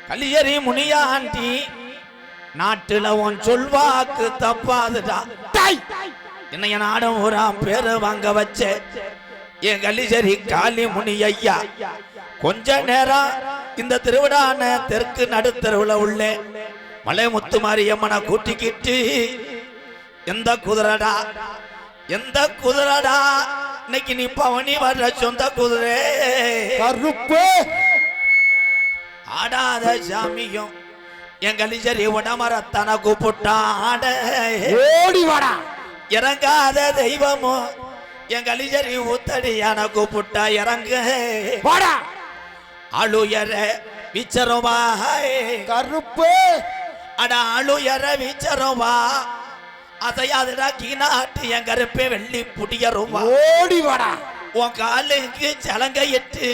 கலியரி முனியாண்டி நாட்டுல உன் சொல்வாக்கு தப்பாதுடா. என்னைய நாடும் ஊராம் பேரு வாங்க வச்ச என் கலிசரி காளி முனி ஐயா கொஞ்ச நேரம் இந்த திருவிழான தெற்கு நடுத்தருவுல உள்ள மலை முத்து மாரியம்மனை கூட்டிக்கிட்டு எந்த குதிரடா எந்த குதிரடா இன்னைக்கு நீ பவனி வர்ற சொந்த குதிரை கருப்பு ஆடாத சாமியும் என் கலிசரி உடமரத்தன கூப்பிட்டாட ஓடி வாடா. இறங்காத தெய்வமும் என் கலிசரி ஊத்தடியான கூப்பிட்டா இறங்க வாடா. அழுயர விச்சருவா கருப்பு அட அழுயர விச்சருவா அசையாதுடா கீநாட்டு என் கருப்பே வெள்ளி புடியருவா. ஓடி வாடா. உன் காலுக்கு சலங்கையிட்டு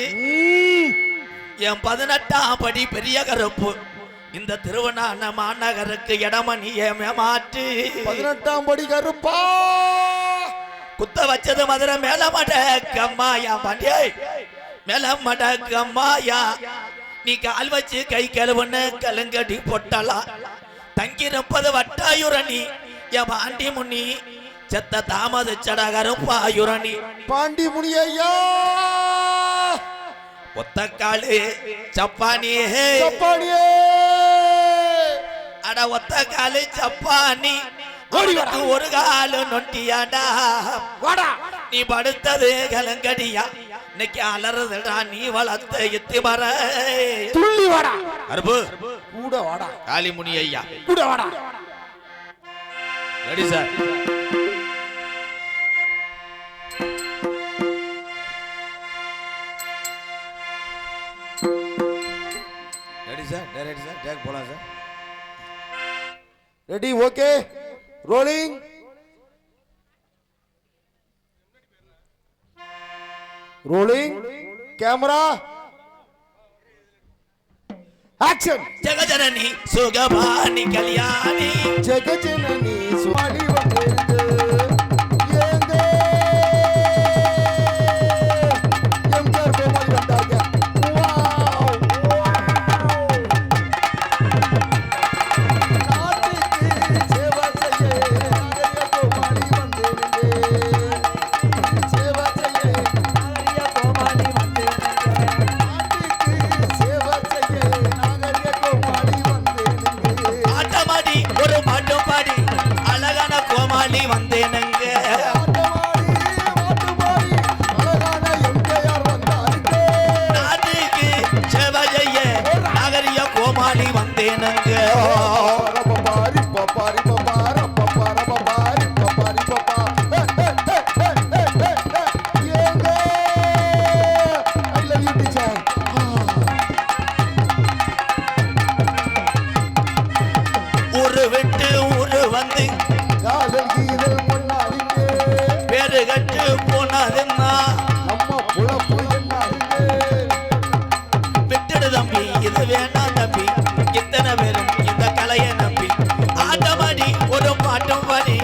என் 18ஆம் படி பெரிய கருப்பு இந்த திருவண்ணாமலை மாநகருக்கு இடமணிய மாற்று 18ஆம் படி கருப்பா குத்த வச்சது மதுரை மேலமட கம்மாயா பாண்டியே மேலமட கம்மாயா நீ கால் வச்சு கை கழுவுன்னு கலுங்கடி பொட்டலாம் தங்கிருப்பது வட்டாயுரணி என் பாண்டி முனி செத்த தாமது சடகருப்பாயுரணி பாண்டி முனி ஐயா ஒத்தக்காலு சப்பானியே சப்பானியே அட ஒத்தக்காலு சப்பானி ஒரு காலு நொட்டியாடா வாடா. நீ படுத்தது கலங்கடியா இன்னைக்கு அலறுதுடா நீ வளர்த்த எத்தி மர துள்ளி வாடா. அருப்பு கூட வாடா. காளிமுனி ஐயா கூட வாடா. Ready sir ready sir ready sir take போலாம் sir ready okay rolling rolling camera action. ஜெகஜனனி சுகபாணி கல்யாணி ஜெகஜனனி சுவாலி வந்தேங்க ஏங்க எம்கர் கோமாளி வந்தாங்க. வாவ் நாட்டுக்கு சேவை செய்ய நாகரிக கோமாளி வந்தேங்க சேவை செய்ய நாகரிக கோமாளி வந்தேங்க நாட்டுக்கு சேவை செய்ய நாகரிக கோமாளி வந்தேங்க ஆட்டமாடி ஒரு பாட்டும் பாடி அழகான கோமாளி வந்தேனுங்க நாட்டுக்கு சேவை செய்ய நாகரிக கோமாளி வந்தேனுங்க ஊரு விட்டு ஊரு வந்து பேரு கட்டு போனதுன்னா விட்டுடு தம்பி இது வேணாம் தம்பி இத்தனை பேரும் இந்த கலையை நம்பி ஆட்டமாடி ஒரு பாட்டும் பாடி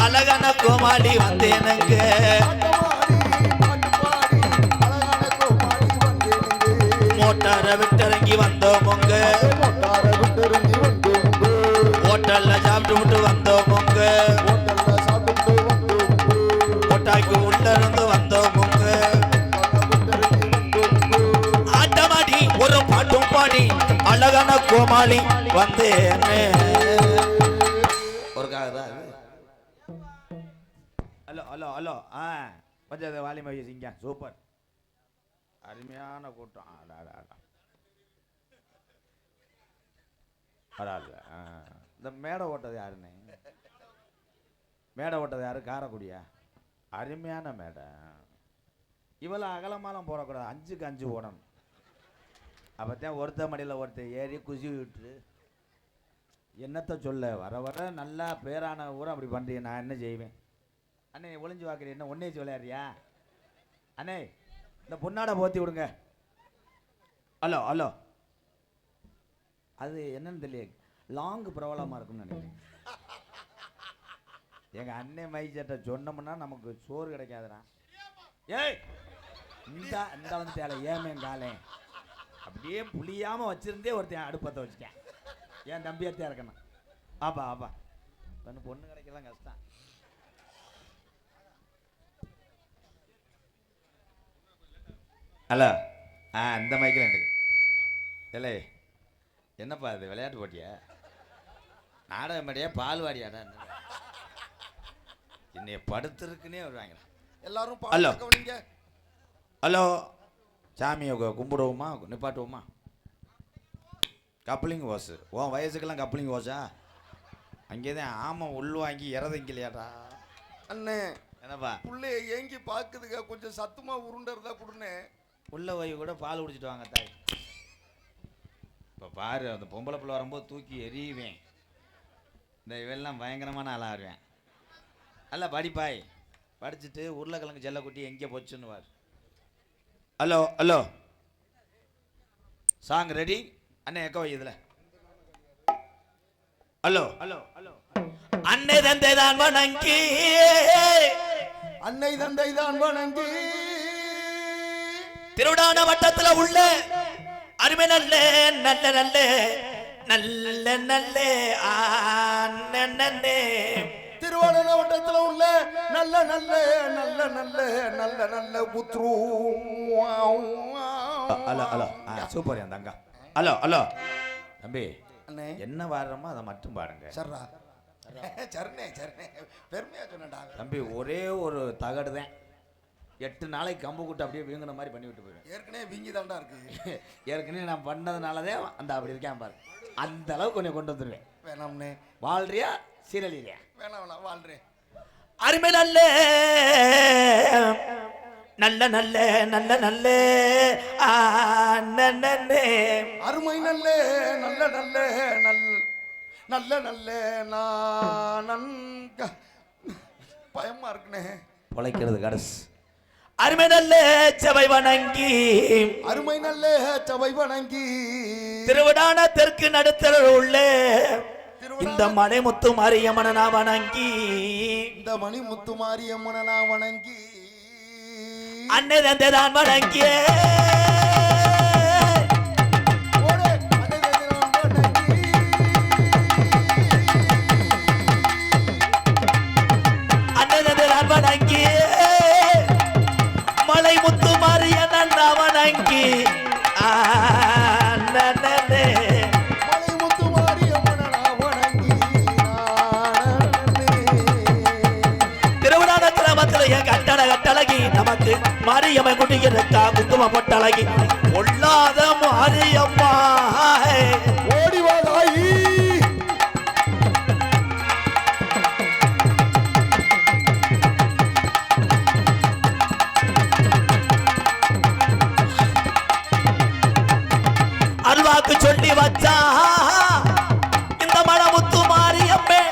அழகான கோமாளி வந்தேனுங்க மோட்டாரை விட்டிறங்கி வந்தோமுங்க ஹோட்டல்ல சாப்பிட்டு விட்டு வந்தோமுங்க கோட்டாய்க்கு உள்ள இருந்து வந்தோமுங்க ஆட்டமாடி ஒரு பாட்டும் பாடி அழகான கோமாளி வந்தேன்னு ஒரு ஹலோ ஹலோ ஹலோ கொஞ்சம் அதை வாலிமை வச்சுங்க சூப்பர் அருமையான கூட்டம் இந்த மேடை ஓட்டது யாருன்னு மேடை ஓட்டது யாரு காரக்குடியா அருமையான மேடை இவளை அகலமாலாம் போடக்கூடாது 5க்கு 5 ஓடணும் அப்போத்தான் ஒருத்த மடியில் ஒருத்தர் ஏறி குசி விட்டு என்னத்தை சொல்ல வர வர நல்லா பேரான ஊரை அப்படி பண்ணுறீங்க நான் என்ன செய்வேன் அண்ணே ஒளிஞ்சு வாக்குறீ என்ன ஒன்னே விளையாடுறியா அண்ணே இந்த பொன்னாடை போத்தி விடுங்க ஹலோ ஹலோ அது என்னன்னு தெரியல லாங் பிரபலமாக இருக்கும்னு நினைக்கிறேன் எங்கள் அண்ணன் மைச்சட்டை சொன்னோம்னா நமக்கு சோறு கிடைக்காதுண்ணா ஏய் இந்த இந்த வந்து தேவை ஏமே காலே அப்படியே புளியாம வச்சிருந்தே ஒருத்தன் அடுப்பத்தை வச்சுட்டேன். என் தம்பியத்தையா இருக்கணும். ஆப்பா ஆப்பா பொண்ணு கிடைக்கலாம் கஷ்டம். ஹலோ இந்த மைக்கில் எனக்கு இல்லை என்னப்பா இது விளையாட்டு போட்டியா நாடகம் மாடியா பால் வாடியாடா என்னைய படுத்துருக்குன்னே வருவாங்க எல்லாரும். ஹலோ ஹலோ சாமியை கும்பிடுவோமா நிப்பாட்டுவோமா? கப்ளிங் ஓசு உன் வயசுக்கெல்லாம் கப்ளிங் ஓசா? அங்கே தான் ஆமாம் உள்வாங்கி இறதைங்கலையாடா அண்ணே. என்னப்பா புள்ளைய ஏங்கி பார்க்குதுங்க, கொஞ்சம் சத்துமா உருண்டறதா கொடுனே. உள்ள போய் கூட பால் குடிச்சிட்டு வாங்க தாய். இப்போ பாரு அந்த பொம்பளை பிள்ளை வரும்போது தூக்கி எறியுவேன். இந்த இவெல்லாம் பயங்கரமான ஆளாக வருவேன். அல்ல படிப்பாய் படிச்சுட்டு உருளைக்கிழங்கு ஜெல்லக்குட்டி எங்கே போச்சுன்னு வார். ஹலோ ஹலோ சாங் ரெடி அண்ணே எக்கோ இதில். ஹலோ ஹலோ ஹலோ அன்னை தந்தை தான் வணங்கி அன்னை தந்தை தான் வணங்கி திருவிடான வட்டத்துல உள்ள அருமை நல்ல நல்ல நல்ல நல்ல நல்ல அண்ணே திருவாரூர் வட்டத்துல உள்ள நல்ல நல்ல நல்ல நல்ல நல்ல நல்ல புத்ரு. ஹலோ ஹலோ சூப்பர் என் தங்கா. ஹலோ ஹலோ தம்பி அண்ணே என்ன வாடுறோமோ அதை மட்டும் பாருங்க. சர்ரா சரணே சரணே பெருமையா சொன்னடா தம்பி. ஒரே ஒரு தகடு தான் 8 நாளைக்கு கம்பு கூட்டு அப்படியே வீங்கின மாதிரி பண்ணி விட்டு போயிடும். ஏற்கனவே வீங்கி தாண்டா இருக்கு. ஏற்கனவே நான் பண்ணதுனாலதான் அந்த அப்படி இருக்கேன் பாரு. அந்த அளவுக்கு கொஞ்சம் கொண்டு வந்துடுவேன். வேணாம்னே. வாழ்றியா சீரழியா? வேணாம் வேணாம் வாழ்றேன். அருமை நல்ல நல்ல நல்ல நல்ல நல்ல அண்ணே அருமை நல்ல நல்ல நல்ல நல்ல நல்ல நல்ல பயமா இருக்குனே. பொழைக்கிறது கடைசி. அருமை நல்ல சபை வணங்கி அருமை நல்ல சபை வணங்கி திருவிடான தெற்கு நடுத்தர உள்ள இந்த மணிமுத்து மாரியம்மனை நான் வணங்கி இந்த மணிமுத்து மாரியம்மனை நான் வணங்கி அன்னை தந்தை தான் வணங்கி அன்னை தந்தை தான் வணங்கி மலை முத்து மாரியம்மன் நான் வணங்கி நமக்கு மாரியம்மை குட்டியிருக்கா குங்கும பொட்டழகி கொள்ளாத மாரியம்மா ஓடிவாதாயி. அல்வாக்கு சொல்லி வச்சா இந்த மணமுத்து மாரியம்மே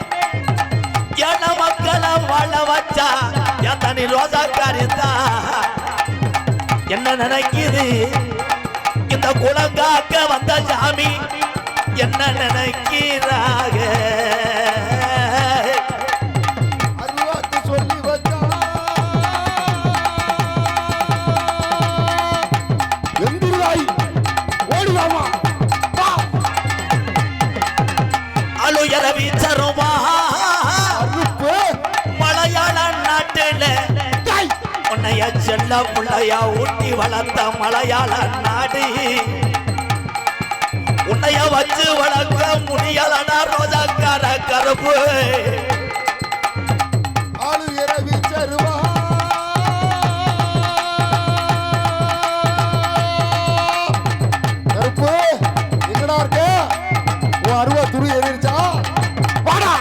என மக்களை வாழ வச்சா தனி ரோசாக்காரிந்தா என்ன நினைக்குது இந்த குலங்காக்க வந்த சாமி என்ன நினைக்கிறாக அருவாக்கு சொல்லி வச்சா எந்திராய் ஓடிவாமா அலுயர வீச்சருமா மலையாள நாட்டில உன்னைய செல்ல பிள்ளையா ஊட்டி வளர்த்த மலையாள நாடு உன்னைய வச்சு வளர்க்க முடியலனா ரோஜாக்கார கருப்பு ஆளு இரவி சருவா கருப்பு எங்கடா இருக்க? உன் அருவா துரு ஏறிடுச்சா? வாடா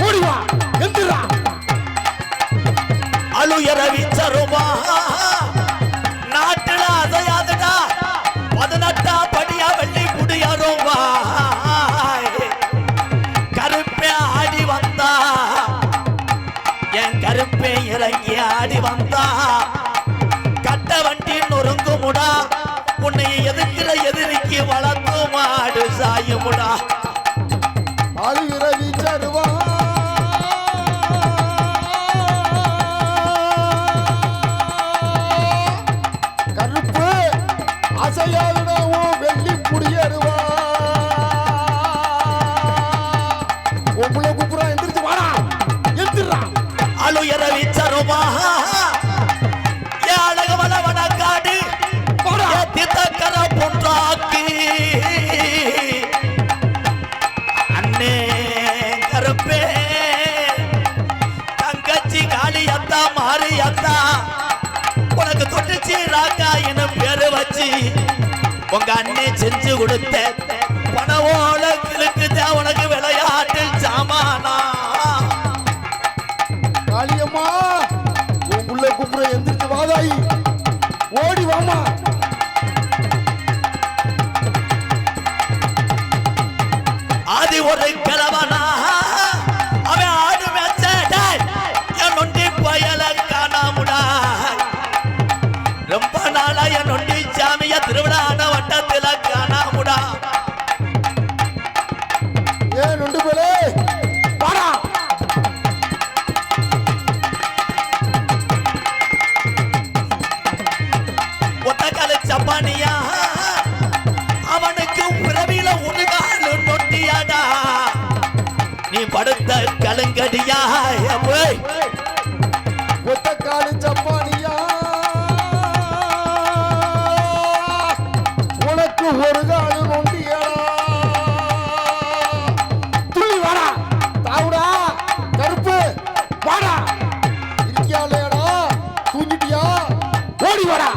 ஓடிவா எந்திரா. அலுயர வீச்சருமா நாட்டுல அதையாதுடா 18ஆம் படியா வெள்ளி குடியருவா கருப்பே ஆடி வந்தா என் கருப்பே இறங்கி ஆடி வந்தா கட்ட வண்டி நொறுங்குமுடா உன்னை எதிர்க்கிற எதிரிக்கு வளர்த்து மாடு சாயுமுடா. ஆளு இரவி சருவா கருப்பு அசையாதுடா உன் வெள்ளி உங்க அண்ணே செஞ்சு கொடுத்த பணவோளுக்கு உனக்கு விளையாட்டு சாமானா காளியம்மா உள்ள குப்புற எந்திரிச்சு வாதாயி ஓடி வாமா ஆதி ஒரு கிழவனா அவன் ஆடு வச்ச என் நொண்டி பயல காணாமுடா ரொம்ப நாளா என் நொண்டி சாமிய திருவிழான வட்டத்தில காணாமுடா ஏன் நொண்டு போலே வாடா ஒட்டக்கால சப்பானியா அவனுக்கு பிறவில உருகாலு நொண்டியாடா நீ படுத்த கலங்கடியா ஒத்தக்காலு சப்பானியா உனக்கு ஒரு காலு நொண்டியடா துள்ளி வாடா தாவுடா கருப்பு வாடா இருக்கியாலேடா தூங்கிட்டியா ஓடி வாடா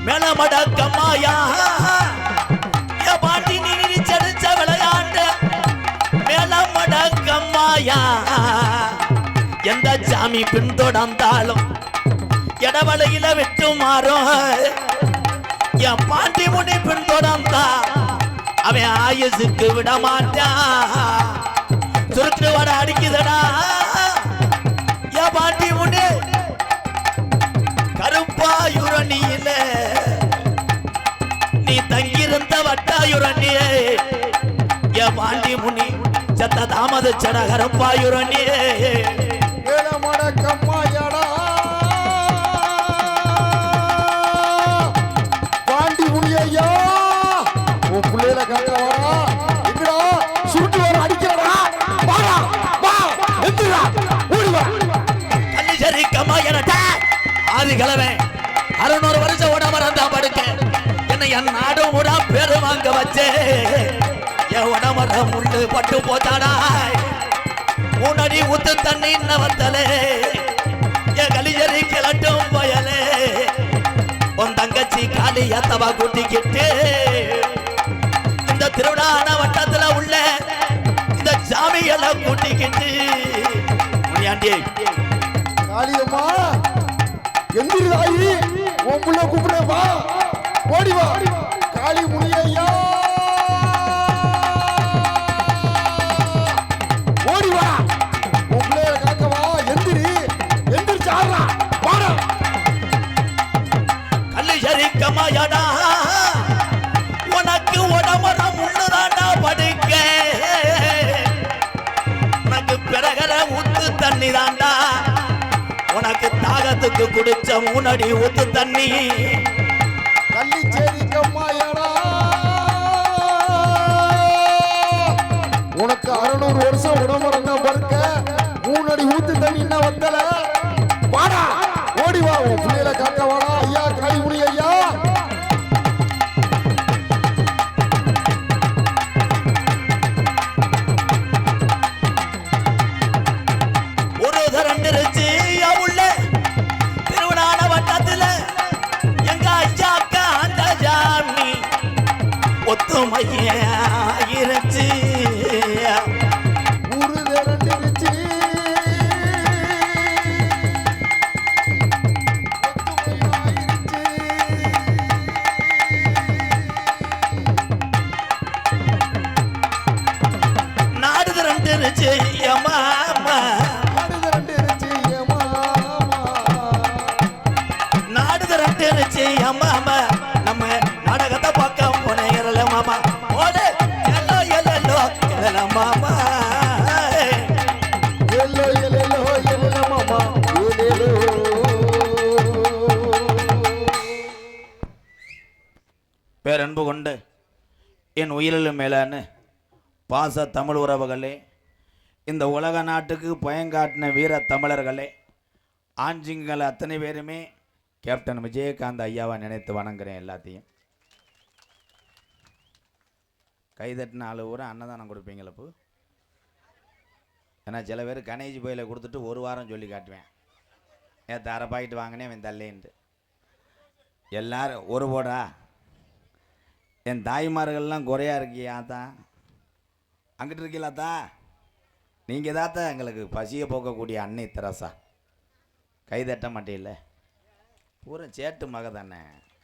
மேலமடக்கம்மாயா பாட்டி நீ செடிச்ச விளையாண்ட மேலமடக்கம்மாயா எந்த சாமி பின்தொடர்ந்தாலும் இடவளையில விட்டு மாறும் என் பாண்டி முனி பின்தொடர்ந்தா அவன் ஆயுசுக்கு விட மாட்டான் சுருக்கு வட அடிக்குதடா என் பாண்டி முனி கருப்பாயுரணியில நீ தங்கியிருந்த வட்டாயுரணியே என் பாண்டி முனி சத்த தாமத சட கருப்பாயுரணியே ஏழமடக்கம்மாயடா பாண்டி முனியா உன் பிள்ளையில காக்க வாடா எங்கடா சுருட்டு வர அடிக்கிறடா வாடா வா எந்திரா ஓடி வா கள்ளிச்சேரி கம்மாயனடா ஆதி கிழவன் 600 வருஷம் உடம்பு இருந்தா படுக்க என்னை என் நாடு முடா பேரு வாங்க வச்சே என் உடம்புற முள்ளு பட்டு போச்சாடா உன்னடி ஊத்து தண்ணி வத்தலே என் கலிஜரி கிளட்டும் பயலே உன் தங்கச்சி காலி எத்தவா கூட்டிக்கிட்டு இந்த திருவிழான வட்டத்துல உள்ள இந்த சாமியெல்லாம் கூட்டிக்கிட்டு முனியாண்டி காளியம்மா எந்திரிதாயி உன் புள்ள கூப்பிட வா ஓடி வா காளி முனியா ஓடி வா உன் பிள்ளையில காக்க வா எந்திரிச்சு ஆடுறா வாடா கள்ளிச்சேரி கம்மாயடா உனக்கு உடம்புற முள்ளுதாண்டா படுக்க உனக்கு பிறகர ஊத்து தண்ணி தாண்டா உனக்கு தாகத்துக்கு குடிச்ச முன்னாடி ஊத்து தண்ணி கள்ளிச்சேரி கம்மாயடா உனக்கு 600 வருஷம் உடம்புறங்க படுக்க 3 அடி ஊத்து தண்ணி என்ன வந்தல வாடா ஓடி வா உன் பிள்ளையில காக்க வாடா ஐயா காளி முனி ஐயா ஒரு தரண்டிருச்சு உள்ள திருவிழான வட்டத்துல எங்க ஐயாக்கா அந்த ஜாமி ஒத்துமையாயிருச்சு ஊரு திரண்டிருச்சு ஒத்துமையாயிருச்சு. நாடு திரண்டிருச்சு மாமா ஆடு திரண்டிருச்சு என் மாமா. நாடு திரண்டிருச்சு மாமா நம்ம நாடகத்தை பார்க்க போனேன் மாமா ஓடு எல்லோ எல்லோ எல்ல மாமா எல்லோ எல்லோ எல்லோ மாமா எல்லோ. பேரன்பு கொண்டு என் உயிரிலும் மேலான பாச தமிழ் உறவுகளே, இந்த உலக நாட்டுக்கு பயங்காட்டின வீர தமிழர்களே, ஆஞ்சிங்கள் அத்தனை பேருமே கேப்டன் விஜயகாந்த் ஐயாவை நினைத்து வணங்குறேன். எல்லாத்தையும் கைதட்டின ஆளு ஊரா அன்னதானம் கொடுப்பீங்களப்போ. ஏன்னா சில பேர் கணேஜ் போயில கொடுத்துட்டு ஒரு வாரம் சொல்லி காட்டுவேன். நேற்று அரை பாக்கெட்டு வாங்கினேன் அவன் தள்ளின்ட்டு. எல்லாரும் ஒரு போடா. என் தாய்மார்கள்லாம் குறையா இருக்கியா தான் அங்கிட்டு இருக்கீங்களாத்தா? நீங்கள் தாத்தா எங்களுக்கு பசியை போக்கக்கூடிய அன்னை தெரசா. கை தட்ட மாட்டேல்ல. பூரா சேட்டு மக தானே,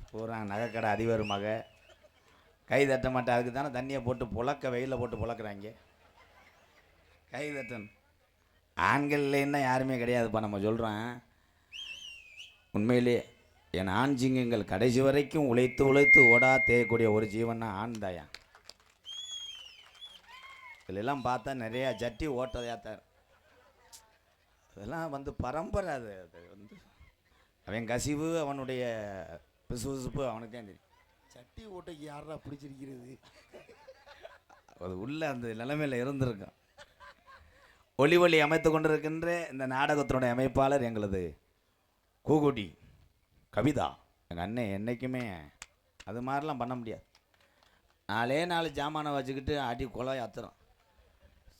பூரா நகைக்கடை அதிபர் மக. கை தட்ட மாட்டேன். அதுக்கு தானே தண்ணியை போட்டு புழக்க வெயிலில் போட்டு புழக்கிறாங்க. கை தட்டன் ஆண்கள்லேன்னா யாருமே கிடையாதுப்பா. நம்ம சொல்கிறோம் உண்மையிலே என் ஆண் சிங்கங்கள் கடைசி வரைக்கும் உழைத்து உழைத்து ஓடா தேயக்கூடிய ஒரு ஜீவன்னா ஆண் தாயா. இதெல்லாம் பார்த்தா நிறையா ஜட்டி ஓட்டதையாத்தார். அதெல்லாம் வந்து பரம்பரை. அது வந்து அவன் கசிவு, அவனுடைய பிசுபிசுப்பு அவனுக்கு தான் தெரியும். சட்டி ஓட்டைக்கு யாரா பிடிச்சிருக்கிறது? அது உள்ள அந்த நிலைமையில் இருந்திருக்கும். ஒளி ஒளி அமைத்து கொண்டிருக்கின்ற இந்த நாடகத்தினுடைய அமைப்பாளர் எங்களது கூகுடி கவிதா. எங்கள் அண்ணன் என்றைக்குமே அது மாதிரிலாம் பண்ண முடியாது. 4 ஜாமானை வச்சுக்கிட்டு அடி கொலை அத்துறோம்.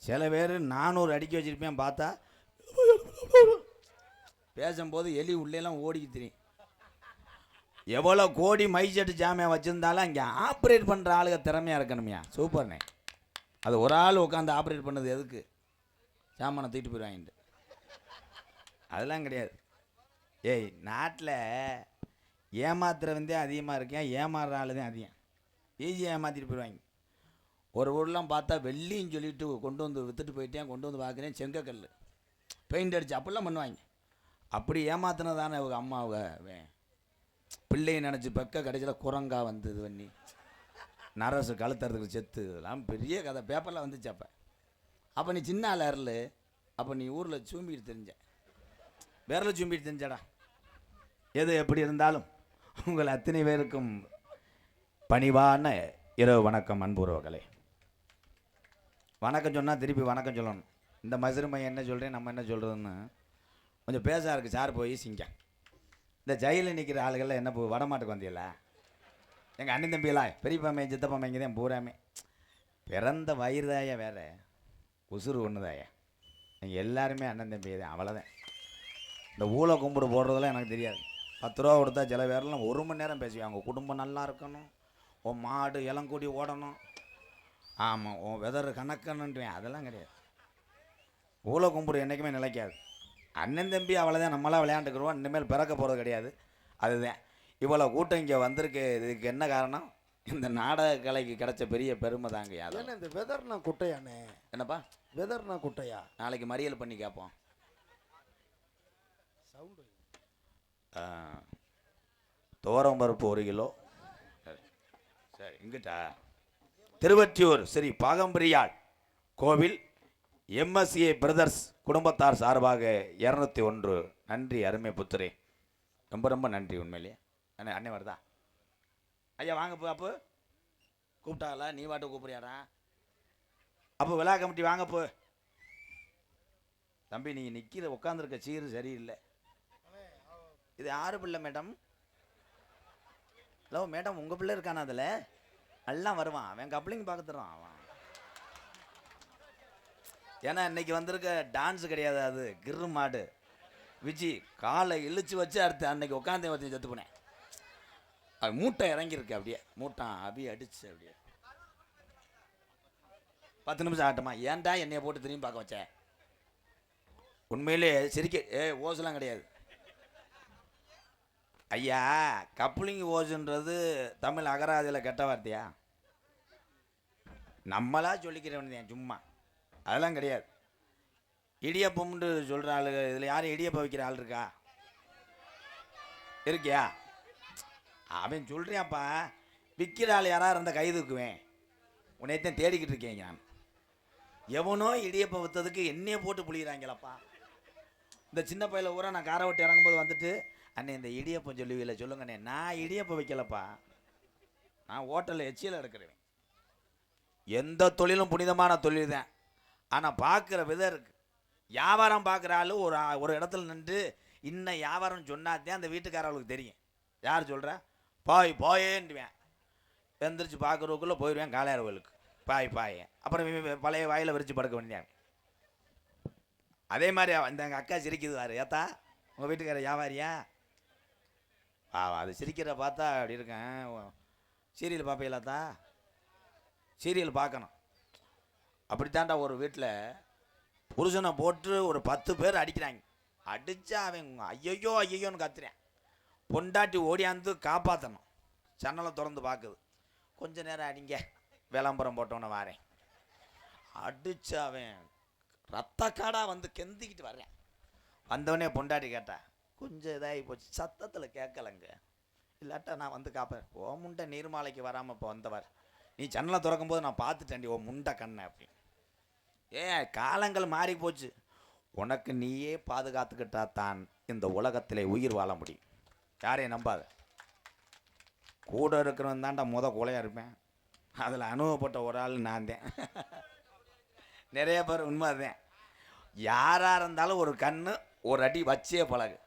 சில பேர் 400 அடிக்க வச்சுருப்பேன். பார்த்தா பேசும்போது எலி உள்ளேலாம் ஓடிக்கு தெரியும். எவ்வளோ கோடி மைசெட்டு ஜாமியா வச்சுருந்தாலும் அங்கே ஆப்ரேட் பண்ணுற ஆளுக திறமையாக இருக்கணுமையா. சூப்பர்ண்ணே. அது ஒரு ஆள் உட்காந்து ஆப்ரேட் பண்ணது எதுக்கு? சாமானை தூக்கிட்டு போயிடுவாங்கிட்டு. அதெல்லாம் கிடையாது. ஏய், நாட்டில் ஏமாத்துறவந்தே அதிகமாக இருக்கேன், ஏமாறுற ஆள் தான் அதிகம். ஈஸியாக ஏமாற்றிட்டு போயிடுவாங்க. ஒரு ஊர்லாம் பார்த்தா வெள்ளின்னு சொல்லிட்டு கொண்டு வந்து விற்றுட்டு போயிட்டேன். கொண்டு வந்து பார்க்குறேன் செங்கக்கல் பெயிண்ட் அடிச்சு அப்படிலாம் பண்ணுவாங்க. அப்படி ஏமாத்தினதானே அவங்க அம்மாவை பிள்ளையை நினச்சி பக்க கடைசியில் குரங்கா வந்து இது பண்ணி நரசு கழுத்துறதுக்கு செத்து. இதெல்லாம் பெரிய கதை பேப்பரில் வந்துச்சு. அப்போ நீ சின்ன ஆள் அருள். அப்போ நீ ஊரில் சூம்பிட்டு தெரிஞ்ச, விரல சூம்பிட்டு தெரிஞ்சடா. எது எப்படி இருந்தாலும் உங்கள் அத்தனை பேருக்கும் பணிவான இரவு வணக்கம் அன்புறவர்களே. வணக்கம் சொன்னால் திருப்பி வணக்கம் சொல்லணும். இந்த மசுருமை என்ன சொல்கிறேன், நம்ம என்ன சொல்கிறதுன்னு கொஞ்சம் பேசா இருக்குது. சார் போய் சிங்க இந்த ஜெயிலில் நிற்கிற ஆளுகளில் என்ன வடமாட்டுக்கு வந்தியல எங்கள் அண்ணன் தம்பியெல்லாம் பெரியப்பாமே சித்தப்பாமே இங்கே தான் பூராமே பிறந்த வயிறுதாயா, வேறு உசுறு ஒன்றுதாயா. நீங்கள் எல்லாருமே அண்ணன் தம்பி தான், அவ்வளோதான். இந்த ஊழ கும்பிடு போடுறதெல்லாம் எனக்கு தெரியாது. 10 ரூபா கொடுத்தா சில பேரெல்லாம் 1 மணி நேரம் பேசுவேன். அவங்க குடும்பம் நல்லா இருக்கணும், உன் மாடு இளங்கூடி ஓடணும், ஆமாம் உன் வெதர் கணக்கணுன்றேன். அதெல்லாம் கிடையாது. ஊழ கும்பிடு என்றைக்குமே நிலைக்காது. அண்ணன் தம்பி அவ்வளோதான். நம்மளாம் விளையாண்டுக்குருவோம். இனிமேல் பிறக்க போகிறது கிடையாது. அதுதான் இவ்வளோ கூட்டம் இங்கே வந்திருக்கு. இதுக்கு என்ன காரணம்? இந்த நாடக கலைக்கு கிடைச்ச பெரிய பெருமை தாங்க. ஏன்னா இந்த வெதர்னா குட்டையானே. என்னப்பா வெதர்னா குட்டையா? நாளைக்கு மறியல் பண்ணி கேட்போம். சவுண்டு துவரம் பருப்பு 1 கிலோ. சரி, இங்கிட்டா திருவற்றியூர் ஸ்ரீ பாகம்பிரியாள் கோவில் MSA பிரதர்ஸ் குடும்பத்தார் சார்பாக 201 நன்றி. அருமை புத்திரே, ரொம்ப ரொம்ப நன்றி. உண்மையிலேயே அண்ணே அண்ணே வருதா? ஐயா வாங்க போ. அப்போ கூப்பிட்டாங்களா? நீ வாட்டு கூப்பிடுறியாடா? அப்போ விழா கமிட்டி வாங்க போ. தம்பி நீங்கள் நிற்கிற உட்காந்துருக்க சீரு சரியில்லை. இது 6 பிள்ளை மேடம். ஹலோ மேடம், உங்கள் பிள்ளை இருக்கானா? அதில் எல்லாம் வருவான். அவன் கப்ளிங் பார்த்துறான் அவன். ஏன்னா இன்னைக்கு வந்திருக்க டான்ஸு கிடையாது. அது கிரு மாடு விஜி காலை இழுச்சு வச்சு அடுத்து அன்னைக்கு உட்காந்தே வச்சு செத்து போனேன். அது மூட்டை இறங்கியிருக்கு. அப்படியே மூட்டான் அபி அடிச்சு அப்படியே 10 நிமிஷம் ஆகட்டுமா? ஏன்டா என்னைய போட்டு திரும்பி பார்க்க வச்சேன்? உண்மையிலே சிரிக்க ஓசெல்லாம் கிடையாது ஐயா. கப்ளிங் ஓசுன்றது தமிழ் அகராதியில் கெட்ட வார்த்தையா? நம்மளா சொல்லிக்கிறவன் சும்மா. அதெல்லாம் கிடையாது. இடியப்பம்னு சொல்கிற ஆளு இதில் யாரும் இடியப்பம் வைக்கிற ஆள் இருக்கா? இருக்கியா? அவன் சொல்கிறியாப்பா. விற்கிற ஆள் யாராக இருந்தால் கை தூக்குவேன். உன்னைத்தான் தேடிக்கிட்டு இருக்கேன் நான். எவனோ இடியப்பம் விற்றதுக்கு என்னையே போட்டு புளிகிறாங்களப்பா. இந்த சின்ன பையில ஊரா நான் காரை விட்டு இறங்கும்போது வந்துட்டு, அண்ணே இந்த இடியப்பம் சொல்லுவீங்கள சொல்லுங்கண்ணே. நான் இடியப்பம் வைக்கலப்பா, நான் ஹோட்டலில் எச்சியில் எடுக்கிறேன். எந்த தொழிலும் புனிதமான தொழில் தான். ஆனால் பார்க்குற விதம் இருக்குது. வியாபாரம் பார்க்குற ஆள் ஒரு இடத்துல நின்று இன்னும் வியாபாரம் சொன்னாதான் அந்த வீட்டுக்காரவளுக்கு தெரியும். யார் சொல்கிறா? போயேன்டுவேன். எந்திரிச்சு பார்க்குறதுக்குள்ளே போயிடுவேன் காளையார் கோயிலுக்கு. பாய் அப்புறம் பழைய வாயில் விரித்து படுக்க வேண்டியேன். அதே மாதிரி இந்த எங்கள் அக்கா சிரிக்குது வாரு. ஏத்தா உங்கள் வீட்டுக்கார வியாபாரியா? அது சிரிக்கிற பார்த்தா அப்படி இருக்கேன். சீரியல் பார்ப்பீங்களாத்தா? சீரியல் பார்க்கணும். அப்படித்தாண்டா ஒரு வீட்டில் புருஷனை போட்டு ஒரு 10 பேர் அடிக்கிறாங்க. அடித்தா அவன் ஐயோ ஐயோன்னு கத்துறேன். பொண்டாட்டி ஓடியாந்து காப்பாற்றணும். ஜன்னலை திறந்து பார்க்குது. கொஞ்ச நேரம் அடிங்க, விளம்பரம் போட்டோன்னு வாரேன். அடிச்சு அவன் ரத்த காடாக வந்து கெந்திக்கிட்டு வர்றேன். வந்தவனே பொண்டாட்டி கேட்டா, கொஞ்சம் இதாகி போச்சு, சத்தத்தில் கேட்கலங்க, இல்லாட்டா நான் வந்து காப்பேன். ஓ முண்டை நீர்மாலைக்கு வராமல் இப்போ வந்தவர், நீ ஜன்னலை திறக்கும் போது நான் பார்த்துட்டேன்டி ஓ முண்டை கண்ணை அப்படின்னு. காலங்கள் மாறி போச்சு. உனக்கு நீயே பாதுகாத்துக்கிட்டா தான் இந்த உலகத்திலே உயிர் வாழ முடியும். யாரையும் நம்பாத. கூட இருக்கிறவன் தான்டா கொலையாக இருப்பேன். அதில் அனுபவப்பட்ட ஒரு ஆள் நான் தான். நிறைய பேர் உண்மை தான். யாராக இருந்தாலும் ஒரு கண்ணு ஒரு அடி வச்சே பழகு.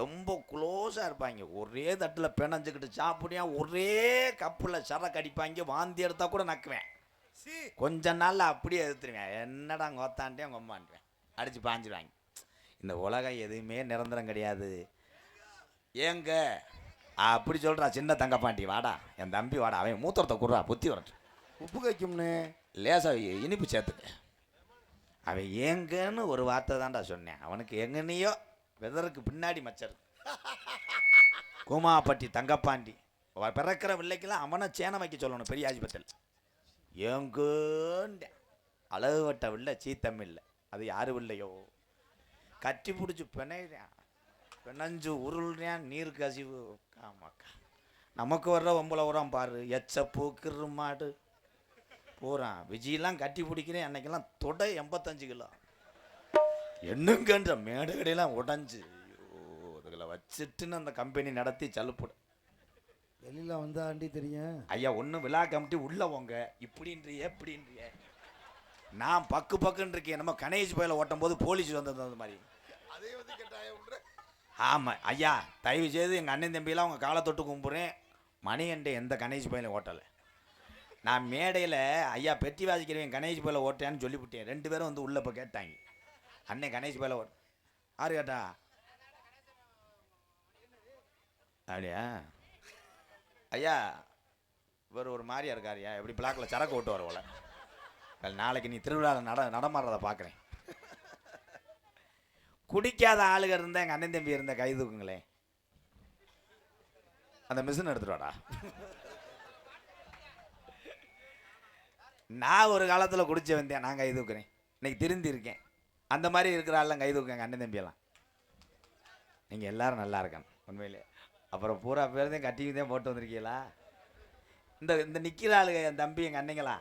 ரொம்ப க்ளோஸாக இருப்பாங்க. ஒரே தட்டில் பிணைஞ்சிக்கிட்டு சாப்பிடியா, ஒரே கப்பில் சரக்கு அடிப்பாங்க. வாந்தி எடுத்தால் கூட நக்குவேன். கொஞ்ச நாளில் அப்படியே எதிர்த்துருவேன். என்னடா கோத்தான்ட்டே அவங்க அம்மான்ட்டுவேன். அடித்து பாஞ்சிடுவாங்க. இந்த உலகம் எதுவுமே நிரந்தரம் கிடையாது. ஏங்க அப்படி சொல்கிறா சின்ன தங்கப்பாண்டி. வாடா என் தம்பி வாடா, அவன் மூத்தரத்தை குடுறா, புத்தி வரட்டு. உப்பு கைக்கும்னு லேசாக இனிப்பு சேர்த்துக்க. அவன் ஏங்கன்னு ஒரு வார்த்தை தான்டா சொன்னேன். அவனுக்கு எங்கனையோ வெதருக்கு பின்னாடி மச்சர். கூமாப்பட்டி தங்கப்பாண்டி பிறக்கிற பிள்ளைக்கெல்லாம் அவனை சேனை வைக்க சொல்லணும். பெரிய ஆஸ்பத்திரி ஏங்கோண்ட அளவு வட்ட வில்லை சீத்தமில்லை. அது யாரு இல்லையோ கட்டி பிடிச்சி பிணைறான், பிணைஞ்சு உருள்றான், நீர் கசிவு. ஆமாக்கா நமக்கு வர்ற ஒம்பளை உரம் பாரு. எச்சப்பு கிருமாடு போகிறான். விஜயெல்லாம் கட்டி பிடிக்கிறேன். அன்னைக்கெல்லாம் தொடை 85 கிலோ. என்னங்கன்ற மேடு கடையெல்லாம் உடஞ்சி அதுகளை வச்சுட்டுன்னு அந்த கம்பெனி நடத்தி சலுப்படு. வெளியில் வந்தா ஆண்டி தெரியும். ஐயா ஒன்றும் விழா கமிட்டி உள்ள போங்க. இப்படின்றிய இப்படின்றிய நான் பக்குன்னு இருக்கேன். நம்ம கணேஷ் பயில ஓட்டும் போது போலீஸ் வந்தது அந்த மாதிரி. ஆமாம் ஐயா, தயவு செய்து எங்கள் அண்ணன் தம்பியெல்லாம் அவங்க காலை தொட்டு கும்பிட்றேன். மணிகண்டே எந்த கணேஷ் பயில ஓட்டலை. நான் மேடையில் ஐயா பெட்டி வாசிக்கிறேன் கணேஷ் பயில ஓட்டேன்னு சொல்லிவிட்டேன். 2 பேரும் வந்து உள்ளே இப்போ கேட்டாங்க, அண்ணன் கணேஷ் பயில ஓட்ட. யாரு கேட்டா? அப்படியா ஐயா, இவர் ஒரு மாதிரியா இருக்காருயா, எப்படி பிளாக்கில் சரக்கு ஓட்டு வரவோல. நாளைக்கு நீ திருவிழாவில் நடமாடுறத பார்க்குறேன். குடிக்காத ஆளுக இருந்தால் எங்கள் அண்ணன் தம்பி இருந்த கை தூக்குங்களேன். அந்த மிஷின் எடுத்துட்டு வாடா. நான் ஒரு காலத்தில் குடிச்சு வந்தேன், நான் கை தூக்குறேன். இன்னைக்கு திருந்தி இருக்கேன். அந்த மாதிரி இருக்கிற ஆள்லாம் கை தூக்குங்க அண்ணன் தம்பியெல்லாம். நீங்கள் எல்லாரும் நல்லா இருக்கணும் உண்மையிலே. அப்புறம் பூரா பேர்தான் கட்டிக்குதான் போட்டு வந்திருக்கீங்களா? இந்த நிற்கிற ஆளுங்க என் தம்பி எங்கள் அன்னைங்களா,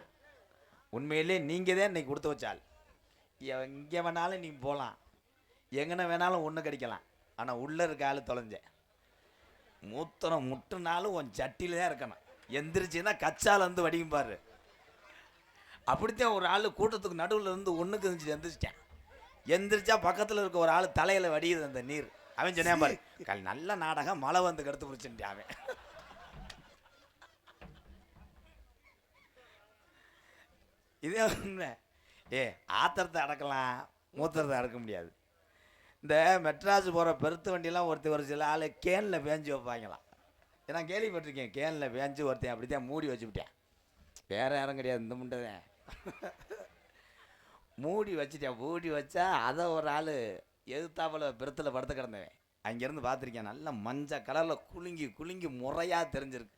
உண்மையிலே நீங்கள் தான் இன்னைக்கு கொடுத்து வச்சாள். எங்கே வேணாலும் நீ போகலாம், எங்கன வேணாலும் ஒன்று கிடைக்கலாம். ஆனால் உள்ளே இருக்க ஆள் தொலைஞ்சேன். மூத்தனம் முட்டுனாலும் உன் சட்டியில் தான் இருக்கணும். எந்திரிச்சுன்னா கச்சால் வந்து வடிக்கும் பாரு. அப்படித்தான் ஒரு ஆள் கூட்டத்துக்கு நடுவில் இருந்து ஒன்றுக்கு இருந்துச்சு எந்திரிச்சிட்டேன். எந்திரிச்சா பக்கத்தில் இருக்க ஒரு ஆள் தலையில் வடியுது அந்த நீர். அவன் சொன்னேன் பாரு, நல்ல நாடகம், மழை வந்து கடுத்து பிடிச்சுட்டான் அவன். இதே உண்மை. ஆத்திரத்தை அடக்கலாம், மூத்திரத்தை அடக்க முடியாது. இந்த மெட்ராஸ் போகிற பெருத்து வண்டியெல்லாம் ஒரு சில ஆள் கேனில் பேஞ்சு வைப்பாங்களாம். ஏன்னா கேள்விப்பட்டிருக்கேன். கேனில் பேஞ்சு ஒருத்தன் அப்படித்தான் மூடி வச்சுவிட்டேன். வேற யாரும் கிடையாது, இந்த முண்டை மூடி வச்சுட்டேன். மூடி வச்சா அதை ஒரு ஆள் எதிர்த்தாப்பில் பெருத்தில் படுத்து கிடந்தவன் அங்கேருந்து பார்த்துருக்கேன். நல்லா மஞ்சள் கலரில் குலுங்கி முறையாக தெரிஞ்சிருக்கு.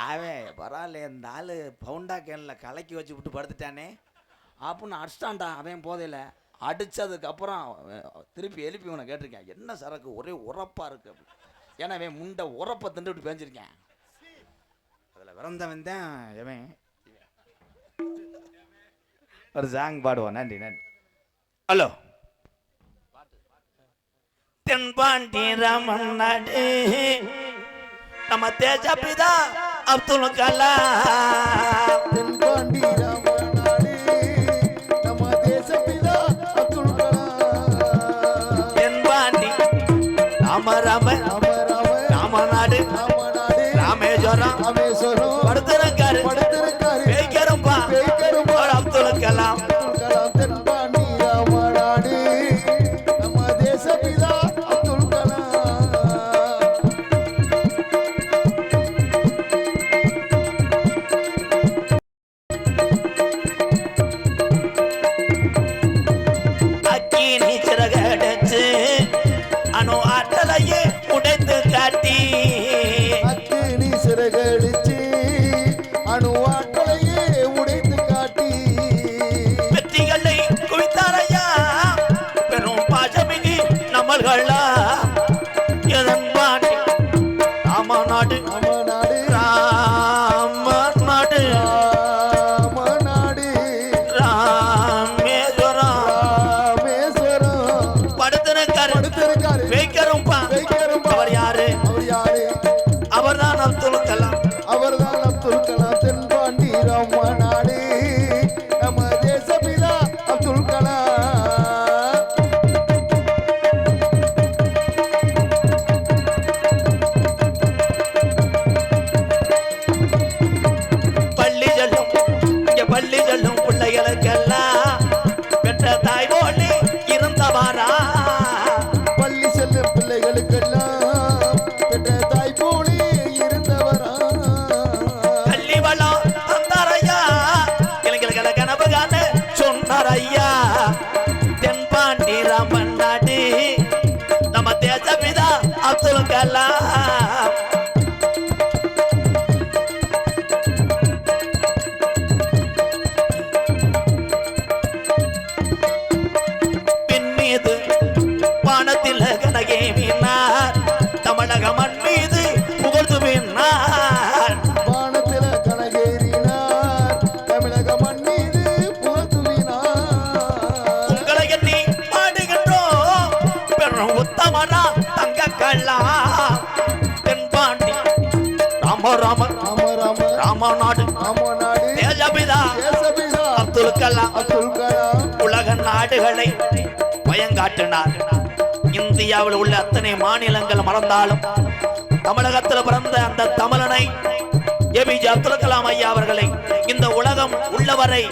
அவன் பரவாயில்ல, இந்த ஆள் பவுண்டா கேனில் கலக்கி வச்சு விட்டு படுத்துட்டானே அப்படின்னு அடிச்சிட்டான்டா. அவன் போதையில் அடித்ததுக்கப்புறம் திருப்பி எழுப்பி இவனை கேட்டிருக்கேன், என்ன சரக்கு ஒரே உரப்பாக இருக்குது அப்படி. ஏன்னா அவன் முண்டை உரப்பை திண்டு விட்டு பேஞ்சிருக்கேன். அதில் விறந்தவன் தான் எவன். ஒரு சாங் பாடுவோம். நன்றி நன்றி. ஹலோ. தென்பாண்டி ராமன் நாடு நம்ம தேஜபிதா அப்துல் கலாம். தென்பாண்டி ராமன் நாடு நம்ம தேசபிதா அப்துல் கலாம். தென்பாண்டி ராமநாடு ராமேஸ்வரம் படுத்திருக்காரு பேய்க்கரும்பா அப்துல் கலாம். தென்பாண்டி ராமன் நாடு கலாம் பின் மீது வானத்தில் கனகே மீனார் தமிழக மண் மீது புகழ்ந்து மீனார் வானத்தில கனகேறினார் தமிழக மண் மீது புகழ்த்துவினார் உங்களை எண்ணி பாடுகின்றோம் பெரும் உத்தமனா தங்க கள்ளா தென்பாண்டி ராம ராம ராம ராம ராமநாடு ராமநாடு தேஜபிதா தேசபிதா அப்துல் கலாம் அப்துல் கலாம் உலக நாடுகளை பயங்காட்டினார். இந்தியாவில் உள்ள அத்தனை மாநிலங்கள் மறந்தாலும் தமிழகத்தில் பிறந்த அந்த தமிழனை ஏபிஜே அப்துல் கலாம் ஐயா அவர்களை இந்த உலகம் உள்ளவரை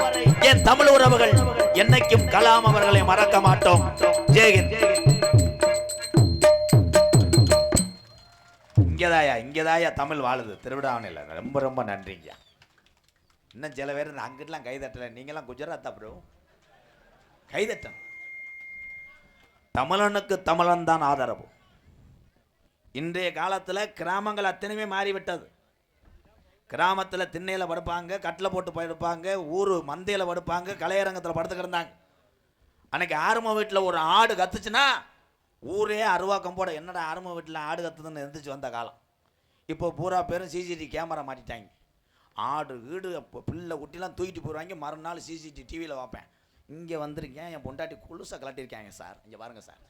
என் தமிழ் உறவுகள் என்னைக்கும் கலாம் அவர்களை மறக்க மாட்டோம். ஜெயஹிந்த். இங்கதாயா தமிழ் வாழுது திருவிழாவில். ரொம்ப ரொம்ப நன்றிங்க. இன்னும் சில பேர் அங்கிட்டலாம் கைதட்டல, நீங்களாம் குஜராத்தா ப்ரோ கைதட்டம். தமிழனுக்கு தமிழன் தான் ஆதரவு. இன்றைய காலத்தில் கிராமங்கள் அத்தனையுமே மாறிவிட்டது. கிராமத்தில் திண்ணையில் படுப்பாங்க, கட்டில் போட்டு படுப்பாங்க, ஊர் மந்தையில் படுப்பாங்க, கலையரங்கத்தில் படுத்து கிடந்தாங்க. அன்னைக்கு ஆறும வீட்டில் ஒரு ஆடு கத்துச்சுன்னா ஊரே அருவாக்கம் போட என்னடா ஆறும வீட்டில் ஆடு கத்துதுன்னு எழுந்திரிச்சு வந்த காலம். இப்போ பூரா பேரும் சிசிடிவி கேமரா மாட்டிட்டாங்க. ஆடு வீடு அப்போ பிள்ளை குட்டிலாம் தூக்கிட்டு போயிடுவாங்க. மறுநாள் சிசிடிவி டிவியில் பார்ப்பேன். இங்கே வந்திருக்கேன், என் பொண்டாட்டி குளுசாக கலட்டியிருக்காங்க சார், இங்கே பாருங்கள் சார்,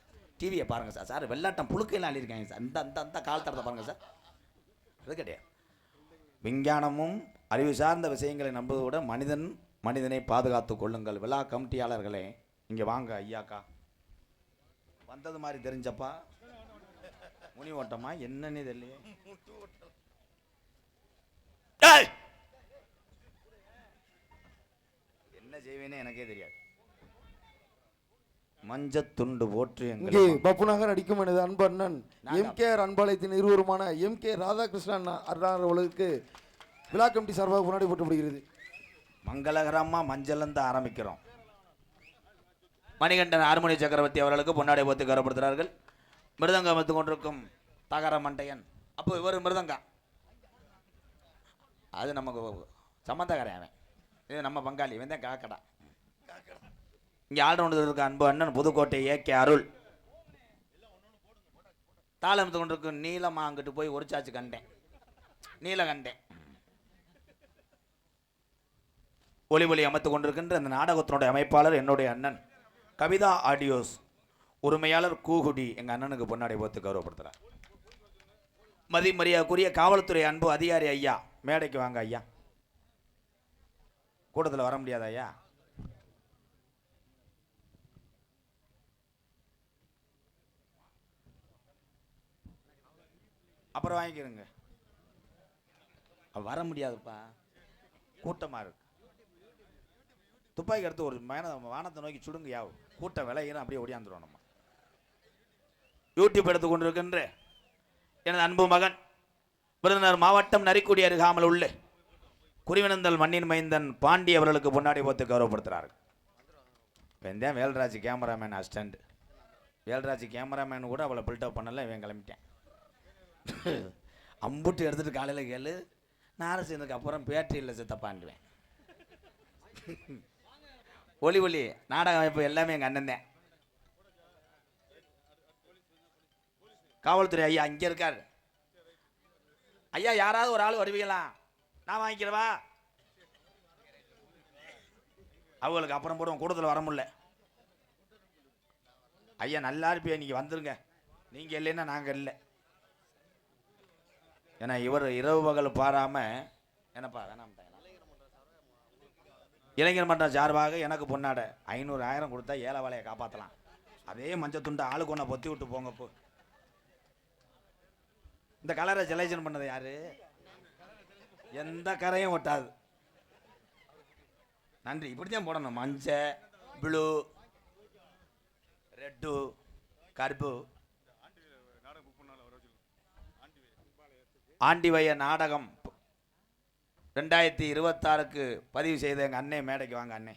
டிவியை பாருங்கள் சார், சார் வெள்ளாட்டம் புழுக்கையெல்லாம் அள்ளியிருக்காங்க சார், இந்த அந்த அந்த கால் தரத்தை பாருங்கள் சார். அது கிடையாது. விஞ்ஞானமும் அறிவு சார்ந்த விஷயங்களை நம்புவதோட மனிதனை பாதுகாத்து கொள்ளுங்கள். விழா கமிட்டியாளர்களே இங்கே வாங்க. ஐயாக்கா வந்தது மாதிரி தெரிஞ்சப்பா முனி ஓட்டமா என்னன்னு தெரியலையே. என்ன செய்வேன்னு எனக்கே தெரியாது. மஞ்சத்துண்டு போற்று இங்கே பப்புநகர் அடிக்கும் எனது அன்பு அண்ணன் எம்கேஆர் அன்பாலயத்தின் இருவருமான எம்கே ராதாகிருஷ்ணன் அவர்களுக்கு விழா கமிட்டி சார்பாக முன்னாடி போட்டப்படுகிறது. மங்களகரமா மஞ்சள்ந்து ஆரம்பிக்கிறோம். மணிகண்டன் ஆறுமணி சக்கரவர்த்தி அவர்களுக்கு பொன்னாடை போத்து கௌரவப்படுத்துகிறார்கள். மிருதங்கம் அமைத்து கொண்டிருக்கும் தகர மண்டையன். அப்போ இவர் மிருதங்கா, அது நமக்கு சம்மந்தக்காரன். அவன் இது நம்ம பங்காளி, இவன் தான் காக்கடா. இங்கே ஆல்ரவுண்டர் இருக்க அன்பு அண்ணன் புதுக்கோட்டை ஏகே அருள். தாளம் அமைத்து கொண்டிருக்கும் நீலமா அங்கிட்டு போய் ஒரு சாச்சு கண்டேன், நீல கண்டேன். ஒளி அமைத்துக் கொண்டிருக்கின்ற இந்த நாடகத்தினுடைய அமைப்பாளர் என்னுடைய அண்ணன் கவிதா ஆடியோஸ் உரிமையாளர் கூகுடி. எங்கள் அண்ணனுக்கு பொன்னாடை போத்து கௌரவப்படுத்துகிறார். மரியாதைக்குரிய காவல்துறை அன்பு அதிகாரி ஐயா மேடைக்கு வாங்க ஐயா. கூட்டத்தில் வர முடியாத ஐயா. அப்புறம் வாங்கிக்கிறங்க. வர முடியாதுப்பா, கூட்டமாக இருக்கு. துப்பாக்கி எடுத்து ஒரு வானத்தை நோக்கி சுடுங்க. யாவு கூட்டம் விளையின்னு அப்படியே ஓடியாந்துடும். நம்ம யூடியூப் எடுத்து கொண்டிருக்கின்ற எனது அன்பு மகன் விருதுநகர் மாவட்டம் நரிக்குடி அருகாமல் உள்ள குறிவினந்தல் மண்ணின் மைந்தன் பாண்டி அவர்களுக்கு பொன்னாடி போத்து கௌரவப்படுத்துகிறார்கள். இப்போ இந்த Velraj cameraman assistant. Velraj cameraman கூட அவளை பில்டப் பண்ணல, இவன் கிளம்பிட்டேன். அம்புட்டு எடுத்துகிட்டு காலையில் கேளு. நாரசிங்கனுக்கு அப்புறம் பேட்டரி இல்லை சித்தப்பாண்டுவேன். ஒளி நாடக அமைப்பு எல்லாமே எங்கள் அண்ணன் தான். காவல்துறை ஐயா இங்கே இருக்காரு. ஐயா யாராவது ஒரு ஆள் வருவீங்களா? நான் வாங்கிக்கிறவா? அவங்களுக்கு அப்புறம் போடுவோம், கூட்டத்தில் வர முடியல. ஐயா நல்லா இருப்பியா, நீங்கள் வந்துருங்க. நீங்கள் இல்லைன்னா நாங்கள் இல்லை. ஏன்னா இவர் இரவு பகல் பாராமல் என்னப்பா வேணாம். இளைஞர் மன்றம் சார்பாக எனக்கு பொன்னாடை 500 1000 கொடுத்தா ஏழை வேலையை காப்பாற்றலாம். அதே மஞ்சள் துண்டு ஆளுக்கு ஒன்றை பொத்தி விட்டு போங்கப்போ. இந்த கலரை செலெக்ஷன் பண்ணது யாரு? எந்த கரையும் ஒட்டாது. நன்றி. இப்படித்தான் போடணும். மஞ்சள், ப்ளூ, ரெட்டு, கருப்பு. ஆண்டிவைய நாடகம் 2026க்கு பதிவு செய்த எங்கள் அண்ணே மேடைக்கு வாங்க. அண்ணே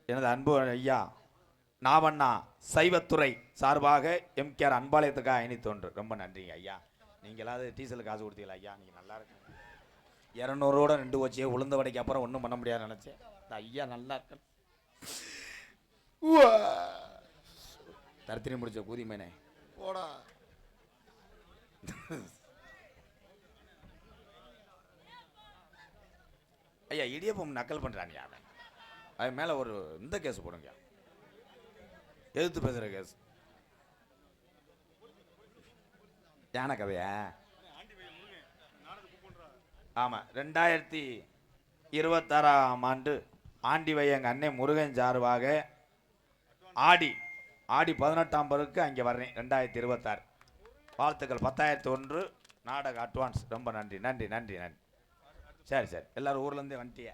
எனது அன்பு ஐயா நாவண்ணா சைவத்துறை சார்பாக எம்கேஆர் அன்பாளையத்துக்காக இணைத்தொன்று. ரொம்ப நன்றிங்க ஐயா. நீங்களாவது டீசல் காசு கொடுத்தீங்களா ஐயா? நீங்கள் நல்லா இருக்கு. 200ஓட 2 வச்சு உளுந்த வடைக்கு அப்புறம் ஒன்றும் பண்ண முடியாது நினச்சேன். ஐயா நல்லா இருக்கு. தரத்திரி முடிச்ச கூதி மேனே போடா. ஐயா இடியப்பம் நக்கல் பண்ணுறானியா? அது மேலே ஒரு இந்த கேஸ் போடுங்க, எதிர்த்து பேசுகிற கேஸ். யானை கதையா? ஆமாம், 2026ஆம் ஆண்டு ஆண்டி வையங்க அன்னை முருகன் சார்பாக ஆடி 18ஆம் பருக்கு அங்கே வர்றேன். 2026 வாழ்த்துக்கள். 10,001 நாடக அட்வான்ஸ். ரொம்ப நன்றி நன்றி நன்றி நன்றி. சரி சரி, எல்லாரும் ஊர்லேருந்தே வந்துட்டிய.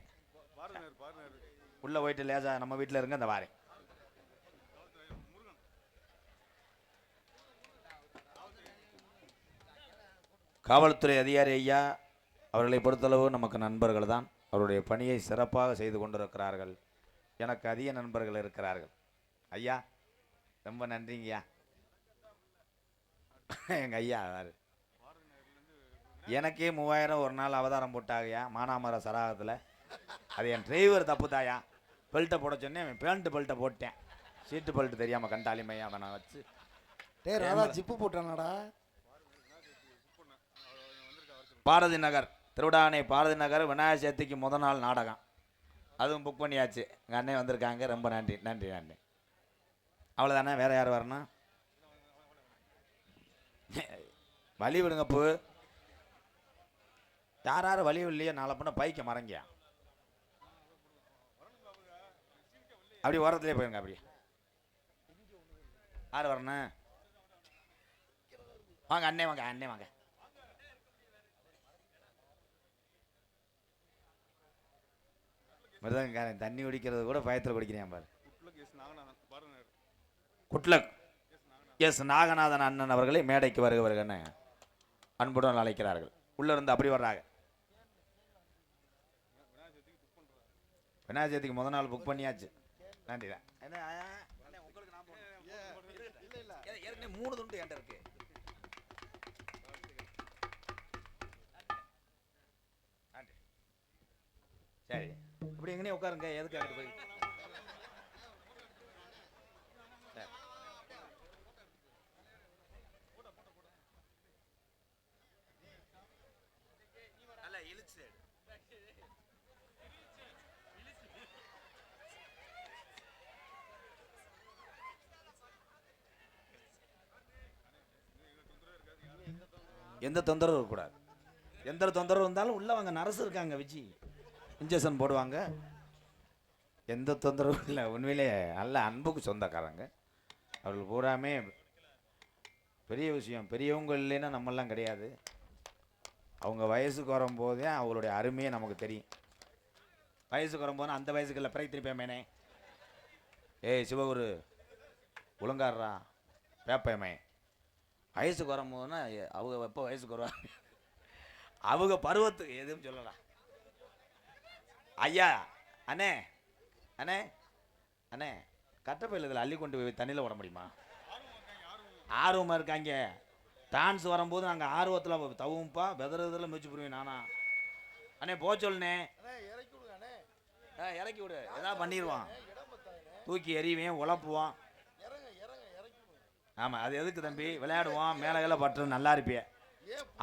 உள்ளே போயிட்டு லேசா நம்ம வீட்டில் இருங்க, இந்த வாரேன். காவல்துறை அதிகாரி ஐயா அவர்களை பொறுத்தளவு நமக்கு நண்பர்கள் தான். அவருடைய பணியை சிறப்பாக செய்து கொண்டிருக்கிறார்கள். எனக்கு அதிக நண்பர்கள் இருக்கிறார்கள். ஐயா ரொம்ப நன்றிங்கய்யா. எங்கள் ஐயா எனக்கே 3000 ஒரு நாள் அவதாரம் போட்டாங்கய்யா மானாமர சராகத்தில். அது என் டிரைவர் தப்பு தாயா. பெல்ட்டை போட சொன்னேன், பேண்ட்டு பெல்ட்டை போட்டேன். சீட்டு பெல்ட்டு தெரியாமல் கண்டாலிமையா அவன் நான் வச்சு. ராதா ஜிப்பு போட்டானடா. பாரதி நகர் திருவிடானை பாரதி நகர் விநாயகர் சதுர்த்திக்கு முதல் நாள் நாடகம், அதுவும் புக் பண்ணியாச்சு. எங்கள் அண்ணன் வந்திருக்காங்க. ரொம்ப நன்றி நன்றி நன்றி. அவ்வளோதானே, வேற யார் வரணும்? வழி விடுங்க பூ. யார் வழி இல்லையோ நாளை பண்ண பைக்க மறங்கியா அப்படி ஓரத்துலேயே போயிருங்க. அப்படி யார் வரணும்? வாங்க அண்ணே, வாங்க அண்ணே, வாங்க. மிருதங்காரன் தண்ணி குடிக்கிறது கூட பயத்தில் குடிக்கிறேன் பாரு. குட்லக் எஸ் நாகநாதன் அண்ணன் அவர்களை மேடைக்கு வருகிறவர்கள் அன்புடன் அழைக்கிறார்கள். உள்ள இருந்து அப்படி வர்றாங்க. விநாயகர் சதுர்த்திக்கு முதல் நாள் புக் பண்ணியாச்சு. நன்றி தான். உங்களுக்கு ஏற்கனவே 3 துண்டு என்கிட்ட இருக்கு. சரி, இப்படி எங்கனே உட்காருங்க. எதுக்கு அங்கிட்டு போய் நல்லா இழுச்சு. எந்த தொந்தரவும் இருக்கக்கூடாது. எந்த தொந்தரவு இருந்தாலும் உள்ள வாங்க, நர்ஸ் இருக்காங்க, வச்சு இன்ஜெக்ஷன் போடுவாங்க. எந்த தொந்தரவும் இல்லை. உண்மையிலே நல்ல அன்புக்கு சொந்தக்காரங்க அவர்கள். பூராமே பெரிய விஷயம். பெரியவங்க இல்லைன்னா நம்மெல்லாம் கிடையாது. அவங்க வயசுக்கு வரும்போதே அவங்களுடைய அருமையை நமக்கு தெரியும். வயசுக்கு வரும்போது அந்த வயசுக்கு இல்லை பிறகு திருப்பியமேனே, ஏய் சிவகுரு ஒழுங்காடுறா பேப்பயமே. வயசுக்கு வரும்போதுன்னா அவங்க எப்போ வயசுக்கு வருவாங்க, அவங்க பருவத்துக்கு எதுவும் சொல்லலாம். ஐயா அண்ணே அண்ணே அண்ணே, கட்டப்பையில் இதில் அள்ளி கொண்டு போய் தண்ணியில் விட முடியுமா? ஆர்வமாக இருக்காங்க. டான்ஸ் வரும்போது நாங்கள் ஆர்வத்தில் தவும்பா வெதறதில் மிதிச்சு போடுவேன் நானா. அண்ணே போ சொல்லுண்ணே, இறக்கி விடு. எதாவது பண்ணிடுவான், தூக்கி எறிவேன், உழப்புவான். ஆமாம், அது எதுக்கு தம்பி? விளையாடுவான், மேலே கீழே பட்டு நல்லா இருப்பிய.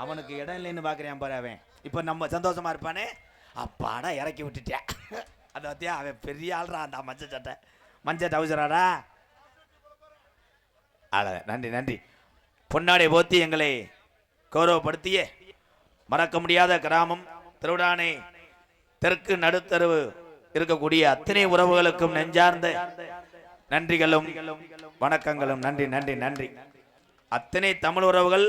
அவனுக்கு இடம் இல்லைன்னு பார்க்குறேன் பாரு. அவன் இப்போ நம்ம சந்தோஷமா இருப்பானே, அப்பாடா இறக்கி விட்டுட்டேன். அதை பற்றியா அவன் பெரிய ஆள்றா. அந்த மஞ்சள் சட்டை மஞ்சள் டவுசராடா. நன்றி நன்றி. பொன்னாடை போத்தி எங்களை கௌரவப்படுத்திய மறக்க முடியாத கிராமம் திருவிடானை தெற்கு நடுத்தருவு இருக்கக்கூடிய அத்தனை உறவுகளுக்கும் நெஞ்சார்ந்த நன்றிகளும் வணக்கங்களும். நன்றி நன்றி நன்றி. அத்தனை தமிழ் உறவுகள்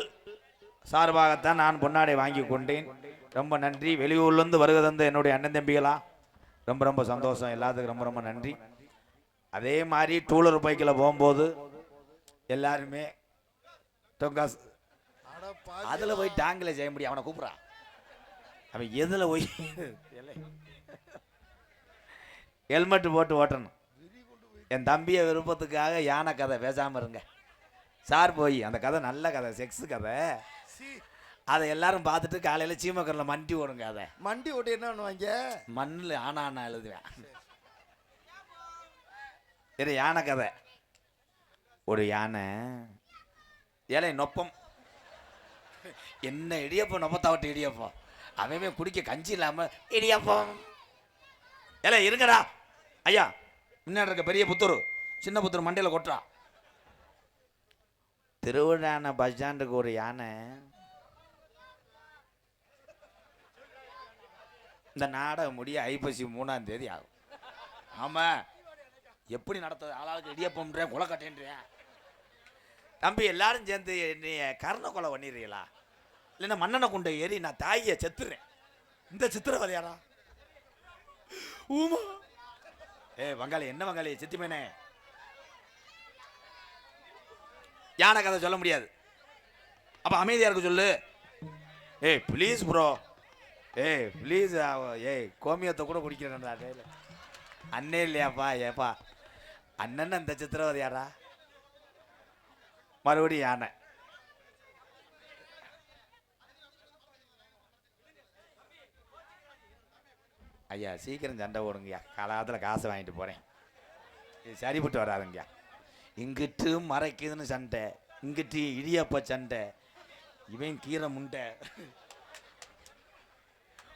சார்பாகத்தான் நான் பொன்னாடை வாங்கி கொண்டேன். ரொம்ப நன்றி. வெளியூர்லேருந்து வருகை தந்த என்னுடைய அண்ணன் தம்பிகளா ரொம்ப ரொம்ப சந்தோஷம். எல்லாத்துக்கும் ரொம்ப ரொம்ப நன்றி. அதே மாதிரி டூலர் பைக்கில் போகும்போது எல்லாருமே தொங்காசு அதில் போய் டாங்கில் செய்ய முடியும். அவனை கூப்பிட்றான். அவன் எதில் போய் ஹெல்மெட் போட்டு ஓட்டணும். என் தம்பிய விருப்பத்துக்காக யானை கதை பேசாம இருங்க சார். போய் அந்த கதை நல்ல கதை, செக்ஸ் கதை. அதை எல்லாரும் பார்த்துட்டு காலையில் சீமக்கரில் மண்டி ஓடுங்க. அதை மண்டி ஓட்டு என்ன பண்ணுவாங்க? மண்ணில் ஆனா எழுதுவேன். இது யானை கதை. ஒரு யானை ஏழை நொப்பம், என்ன இடியப்பம் நொப்பத்தாவட்டு இடியப்பம், அவன் குடிக்க கஞ்சி இல்லாமல் இடியப்பம். ஏழை இருங்கடா ஐயா, முன்னாடி இருக்க பெரிய புத்தூர் சின்ன புத்தூர் மண்டையில் கொட்டுறா. திருவிழான பஸ் ஸ்டாண்டுக்கு ஒரு யானை இந்த நாடகம் முடிய ஐப்பசி 3ஆம் தேதி ஆகும். ஆமாம், எப்படி நடத்துது? ஆளாளுக்கு இடியப்பம்ன்றேன், கொலை கட்டேன்றேன். தம்பி எல்லாரும் சேர்ந்து என்னைய கர்ண கொலை பண்ணிடுறீங்களா? இல்லைன்னா மண்ணெண்ணை கொண்டு ஏறி நான் தாயை செத்துறேன். இந்த சித்திரவதையாரா? ஊமா வங்காளி, என்ன வங்காளி சித்திமேனே? யானை கதை சொல்ல முடியாது. அப்போ அமைதியாக இருக்க சொல்லு. ஏய் ப்ளீஸ் ப்ரோ, ஏய் ப்ளீஸ். ஏய் கோமியத்தை கூட குடிக்கிறேன்டா. அண்ணே இல்லையாப்பா? ஏப்பா அண்ணன் இந்த சித்திரவதையாரா? மறுபடியும் யானை. ஐயா சீக்கிரம் சண்டை போடுங்கய்யா, காலத்தில் காசை வாங்கிட்டு போகிறேன். இது சரிப்பட்டு வராதுங்கய்யா. இங்கிட்டு மறைக்குதுன்னு சண்டை, இங்கிட்டு இடியப்ப சண்டை, இவன் கீரை முண்டை.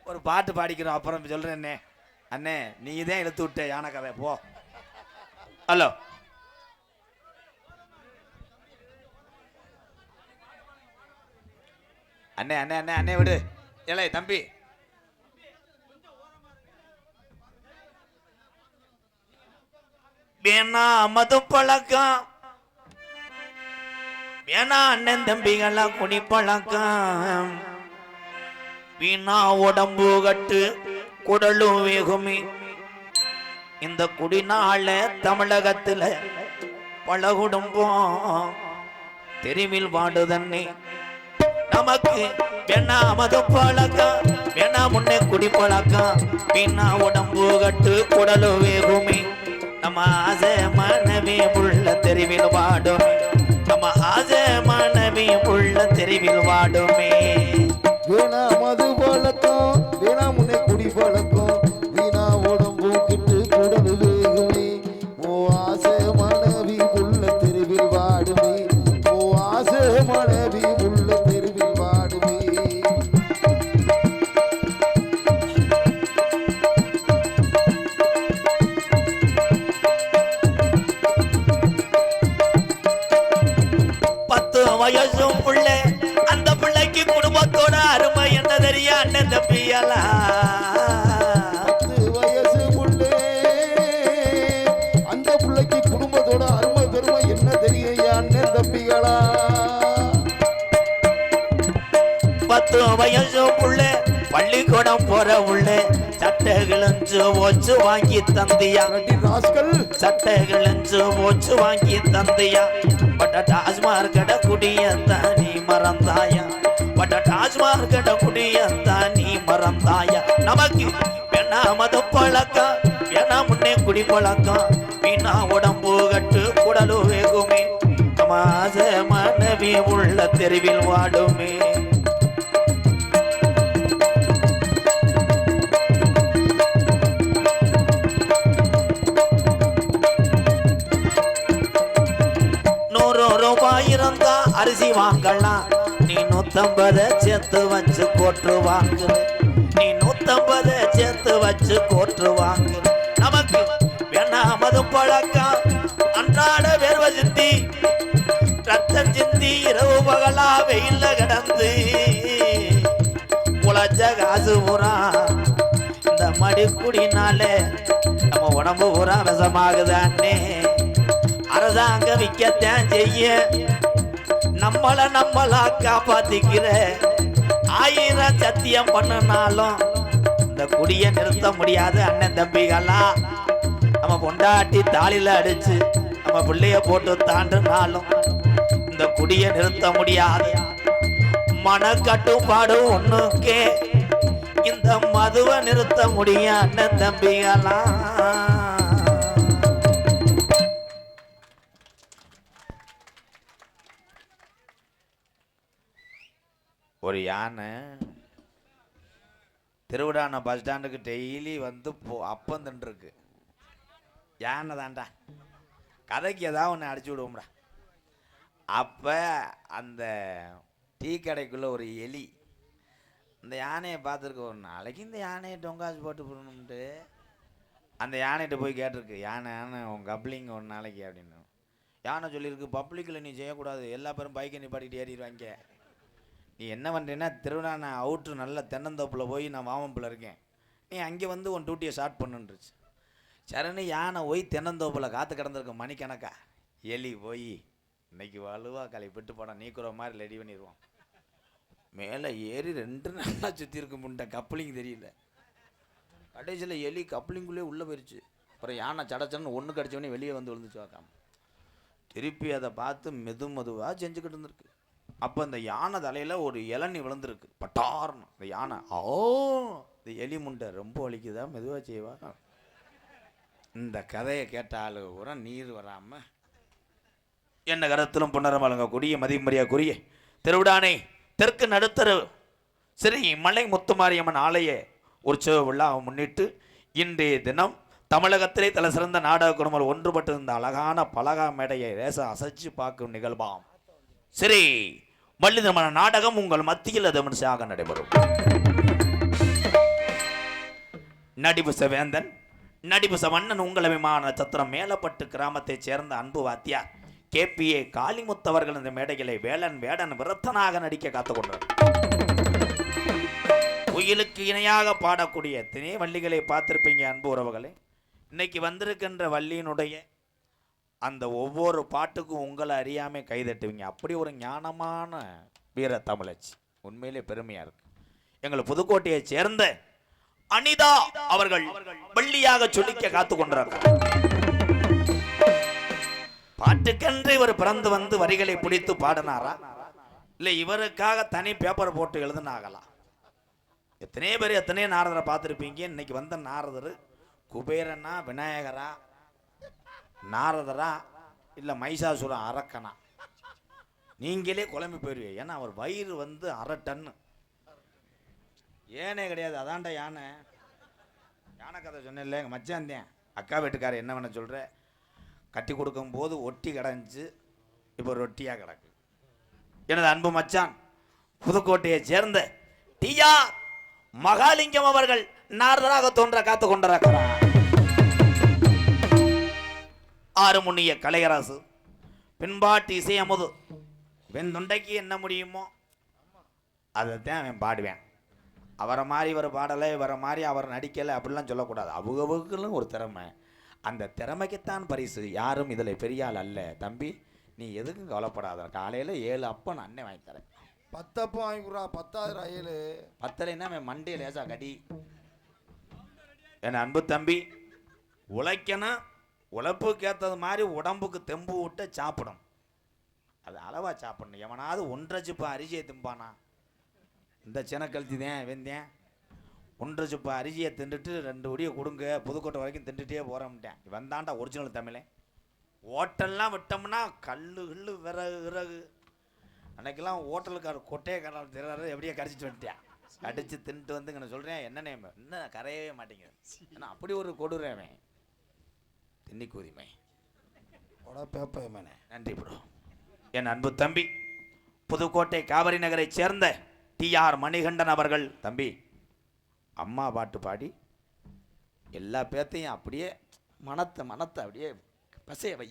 ஒரு பாட்டு பாடிக்கிறோம், அப்புறம் சொல்கிறேன்னே. அண்ணே நீ தான் இழுத்து விட்ட யானை கதை, போ. ஹலோ அண்ணே அண்ணே அண்ணே அண்ணே விடு. ஏலே தம்பி, வேணா மது பழக்கம், வேணா அண்ணன் தம்பிகளா குடி பழக்கம், வீணா உடம்பு கட்டு குடலும் வேகுமே. இந்த குடினால தமிழகத்துல பல குடும்பம் தெருவில் வாடுதன்னே. நமக்கு வேணா மது பழக்கம், வேணா முன்னே குடி பழக்கம், வீணா உடம்பு கட்டு குடலும் வேகுமே. நம்ம ஆசை மனைவி உள்ள தெருவில் வாடுமே, நம்ம ஆசை மனைவி உள்ள தெருவில் வாடுமே. வீணா மது பழக்கம், வீணா முன்னே குடி பழக்கம், வீணா உடம்பு கிட்டு குடல் வேகுமே. ஓ ஆசை மனைவி உள்ள தெருவில் வாடுமே, ஓ ஆசை மனைவி உள்ள தெருவில் வாடுமே. வயசும் புள்ள, அந்த பிள்ளைக்கு குடும்பத்தோட அருமை என்ன தெரியா அண்ணன் தம்பியலா? 10 வயசு புள்ளே, அந்த பிள்ளைக்கு குடும்பத்தோட அருமை பெருமை என்ன தெரியும் அண்ணன் தம்பிகளா? 10 வயசு புள்ள, பள்ளிக்கூடம் போற உள்ள, சட்டை கிழிஞ்சு ஓச்சு வாங்கி தந்தியா? சட்டை கிழிஞ்சு ஓச்சு வாங்கி தந்தியா? பட்ட டாஸ்மார் கட குடியத்தான் நீ மறந்தாயா? பட்ட டாஸ்மார் கட குடியத்தான் நீ மறந்தாயா? நமக்கு வேணா மது பழக்கம், வேணா முன்னே குடி பழக்கம், வீணா உடம்பு கட்டு குடலு வேகுமே. நம்ம ஆசை மனைவி உள்ள தெருவில் வாடுமே. இருந்தா அரிசி வாங்கலாம், நீ 150 சேர்த்து வச்சு கோற்று வாங்கு, நீ 150 சேர்த்து வச்சு கோற்று வாங்கு. நமக்கு வேணா மது பழக்கம், அன்றாட வேர்வை சிந்தி ரத்தம் சிந்தி இரவு பகலா வெயில்ல கிடந்து உழைச்ச காசு பூரா இந்த மடிக்குடினால நம்ம உடம்பு பூரா விஷமாகுதானே. அரசாங்கம் விற்கத்தான் செய்ய, நம்மளா காப்பாத்திக்கிற 1000 சத்தியம் பண்ணனாலும் இந்த குடியை நிறுத்த முடியாது அண்ணன் தம்பிகளா. நம்ம பொண்டாட்டி தாலில அடிச்சு நம்ம பிள்ளைய போட்டு தாண்டினாலும் இந்த குடியை நிறுத்த முடியாது. மனக்கட்டுப்பாடு ஒண்ணுக்கே இந்த மதுவை நிறுத்த முடியும் அண்ணன் தம்பிகளா. ஒரு யானை திருவிடான பஸ் ஸ்டாண்டுக்கு டெய்லி வந்து அப்பம் தின்றுருக்கு. யானை தான்டா, கதைக்கு ஏதாவது ஒன்று அடிச்சு விடுவோம்டா. அப்போ அந்த டீ கடைக்குள்ளே ஒரு எலி அந்த யானையை பார்த்துருக்கு. ஒரு நாளைக்கு இந்த யானையை டொங்காசு போட்டு போடணும்ட்டு அந்த யானைகிட்ட போய் கேட்டிருக்கு, யானை உன் கப்ளிங் ஒரு நாளைக்கு அப்படின்னு. யானை சொல்லியிருக்கு, பப்ளிக்கில் நீ செய்யக்கூடாது, எல்லா பேரும் பைக்கை நிப்பாட்டிட்டு ஏறிடுவாங்க. நீ என்ன பண்ணுறீன்னா, திருவிழா அவுட்ரு நல்ல தென்னந்தோப்பில் போய் நான் வாமப்பில் இருக்கேன், நீ அங்கே வந்து உன் டியூட்டியை ஸ்டார்ட் பண்ணுன்றுச்சு. சரின்னு யானை போய் தென்னந்தோப்பில் காற்று கிடந்திருக்க மணிக்கணக்கா. எலி போய் இன்னைக்கு வலுவா விட்டு போனால் நீக்குற மாதிரி ரெடி பண்ணிடுவோம். மேலே ஏறி 2 நாளாக சுற்றி இருக்க முன்ன கப்ளிங் தெரியல. கடைசியில் எலி கப்ளிங்குள்ளே உள்ளே போயிடுச்சு. அப்புறம் யானை சடச்சன்னு ஒன்று கடிச்சவொடனே வெளியே வந்து விழுந்துச்சு வாக்காம. திருப்பி அதை பார்த்து மெதுவாக செஞ்சுக்கிட்டு இருந்திருக்கு. அப்போ இந்த யானை தலையில் ஒரு இளநி விழுந்திருக்கு. பட்டார்னு இந்த யானை, இந்த எலி முண்டை ரொம்ப வலிக்குதா, மெதுவாக செய்வா. இந்த கதையை கேட்ட ஆளு கூட நீர் வராமல் என்ன கருத்திலும் புனரம் வழங்கக்கூடிய மதிமரியாக்குரிய திருவிடானை தெற்கு நடுத்தரு ஸ்ரீ மலை முத்துமாரியம்மன் ஆலய உற்சவ விழாவை முன்னிட்டு இன்றைய தினம் தமிழகத்திலே தலை சிறந்த நாடக குடும்பம் ஒன்றுபட்டு இந்த அழகான பலகா மேடையை ரேச அசைச்சு பார்க்கும் நிகழ்வாம் ஸ்ரீ வள்ளிதமான நாடகம் உங்கள் மத்தியில் விமர்சையாக நடைபெறும். நடிபுச வேந்தன் நடிபுச மன்னன் உங்கள் அபிமான நட்சத்திரம் மேலப்பட்டு கிராமத்தைச் சேர்ந்த அன்பு வாத்தியார் KPA காளிமுத்தவர்கள் இந்த மேடைகளை வேடன் விரத்தனாக நடிக்க காத்துக்கொண்டார். குயிலுக்கு இணையாக பாடக்கூடிய எத்தனை வள்ளிகளை பார்த்திருப்பீங்க அன்பு உறவுகளே. இன்னைக்கு வந்திருக்கின்ற வள்ளியினுடைய அந்த ஒவ்வொரு பாட்டுக்கும் உங்களை அறியாமல் கைதட்டுவீங்க. அப்படி ஒரு ஞானமான வீர தமிழச்சி, உண்மையிலே பெருமையா இருக்கு. எங்கள் புதுக்கோட்டையை சேர்ந்த அனிதா அவர்கள் வள்ளியாக சொல்லிக்க காத்து கொண்டிருக்கிறார். பாட்டுக்கென்று இவர் பிறந்து வந்து வரிகளை பிடித்து பாடினாரா, இல்லை இவருக்காக தனி பேப்பர் போட்டு எழுதுனாகலாம்? எத்தனை பேர் எத்தனை நாரதரை பார்த்துருப்பீங்க. இன்னைக்கு வந்த நாரதர் குபேரனா, விநாயகரா, நாரதரா, இல்லை மைசாசுரம் அரக்கனா, நீங்களே குழம்பு போயிருவீங்க. ஏன்னா அவர் வயிறு வந்து 1/2 டன்னு. ஏனே கிடையாது, அதான்டா யானை. யானை கதை சொன்னேன், எங்கள் மச்சாந்தேன் அக்கா வீட்டுக்காரர் என்ன பண்ண சொல்கிற, கட்டி கொடுக்கும்போது ஒட்டி கிடந்துச்சு, இப்போ ரொட்டியாக கிடக்கு. எனது அன்பு மச்சான் புதுக்கோட்டையை சேர்ந்த TR மகாலிங்கம் அவர்கள் நாரதராக தோன்ற காத்து கொண்டிருக்கிறார். ஆறுமுன்னிய கலையரசு பின்பாட்டு இசை அமுது. வெண் தொண்டைக்கு என்ன முடியுமோ அதைத்தான் அவன் பாடுவேன். அவரை மாதிரி இவர் பாடலை, இவரை மாதிரி அவர் நடிக்கலை அப்படிலாம் சொல்லக்கூடாது. அவங்களும் ஒரு திறமை, அந்த திறமைக்குத்தான் பரிசு. யாரும் இதில் பெரிய ஆள் அல்ல. தம்பி நீ எதுக்கும் கவலைப்படாத, காலையில் 7 அப்பம் நான் அண்ணன் வாங்கி தரேன். 10 அப்பம் வாங்கிக்கிறா, 10,000 7 10லைன்னா அவன் மண்டே லேசா கடி. என் அன்பு தம்பி உழைக்கணும், உழைப்புக்கு ஏற்றது மாதிரி உடம்புக்கு தெம்பு விட்டு சாப்பிடும். அது அளவாக சாப்பிடணும். எவனாவது 1.5 சிப்பா அரிசியை திம்பானா? இந்த சினக்கழுத்தி தான் வெந்தேன் 1.5 சிப்பா அரிசியை தின்றுட்டு 2 ஒடியை கொடுங்க, புதுக்கோட்டை வரைக்கும் தின்றுட்டே போகிறோம்ட்டேன். வந்தாண்டா ஒரிஜினல் தமிழே. ஹோட்டல்லாம் விட்டோம்னா கல்லு விறகு. அன்னைக்கெல்லாம் ஹோட்டலுக்கார கொட்டையை கடல் திறாரு, எப்படியே கடிச்சிட்டு வந்துட்டேன். கடிச்சு தின்ட்டு வந்துங்க நான் சொல்கிறேன், என்னன்னே இன்னும் கரையவே மாட்டேங்குது. ஏன்னா அப்படி ஒரு கொடுறவன் தின்னி கூதிமை பேப்பேமேனே. நன்றி ப்ரோ. என் அன்பு தம்பி புதுக்கோட்டை காவிரி நகரை சேர்ந்த TR மணிகண்டன் அவர்கள். தம்பி அம்மா பாட்டு பாடி எல்லா பேர்த்தையும் அப்படியே மனத்தை அப்படியே பசைய வை.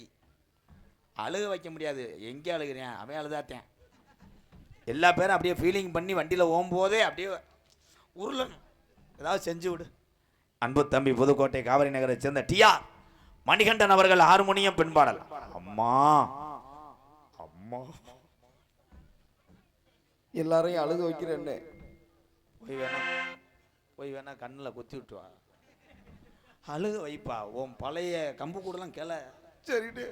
அழுக வைக்க முடியாது, எங்கே அழுகிறேன் அவன் அழுதாத்தேன். எல்லா பேரும் அப்படியே ஃபீலிங் பண்ணி வண்டியில் ஓம்போதே அப்படியே உருளணும், ஏதாவது செஞ்சு விடு. அன்பு தம்பி புதுக்கோட்டை காவிரி நகரை சேர்ந்த TR மணிகண்டன் அவர்கள் ஹார்மோனியம் பின்பாடல். அம்மா அம்மா எல்லாரையும் அழுக வைக்கிறேன்னு போய் வேணா கண்ணில் குத்தி விட்டுவா, அழுக வைப்பா. உன் பழைய கம்பு கூடலாம் கேள. சரிட்டு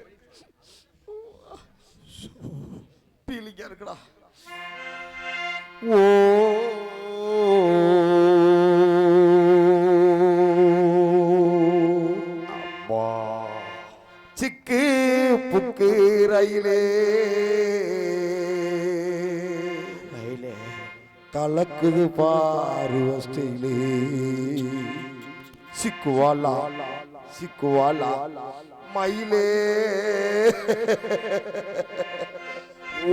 பீலிக்கா இருக்குடா. ஓ அப்பா சிக்கு புக்கு ரயிலே கலக்குது பாரு ஸ்டைலே சிக்குவாலா சிக்குவாலா மயிலே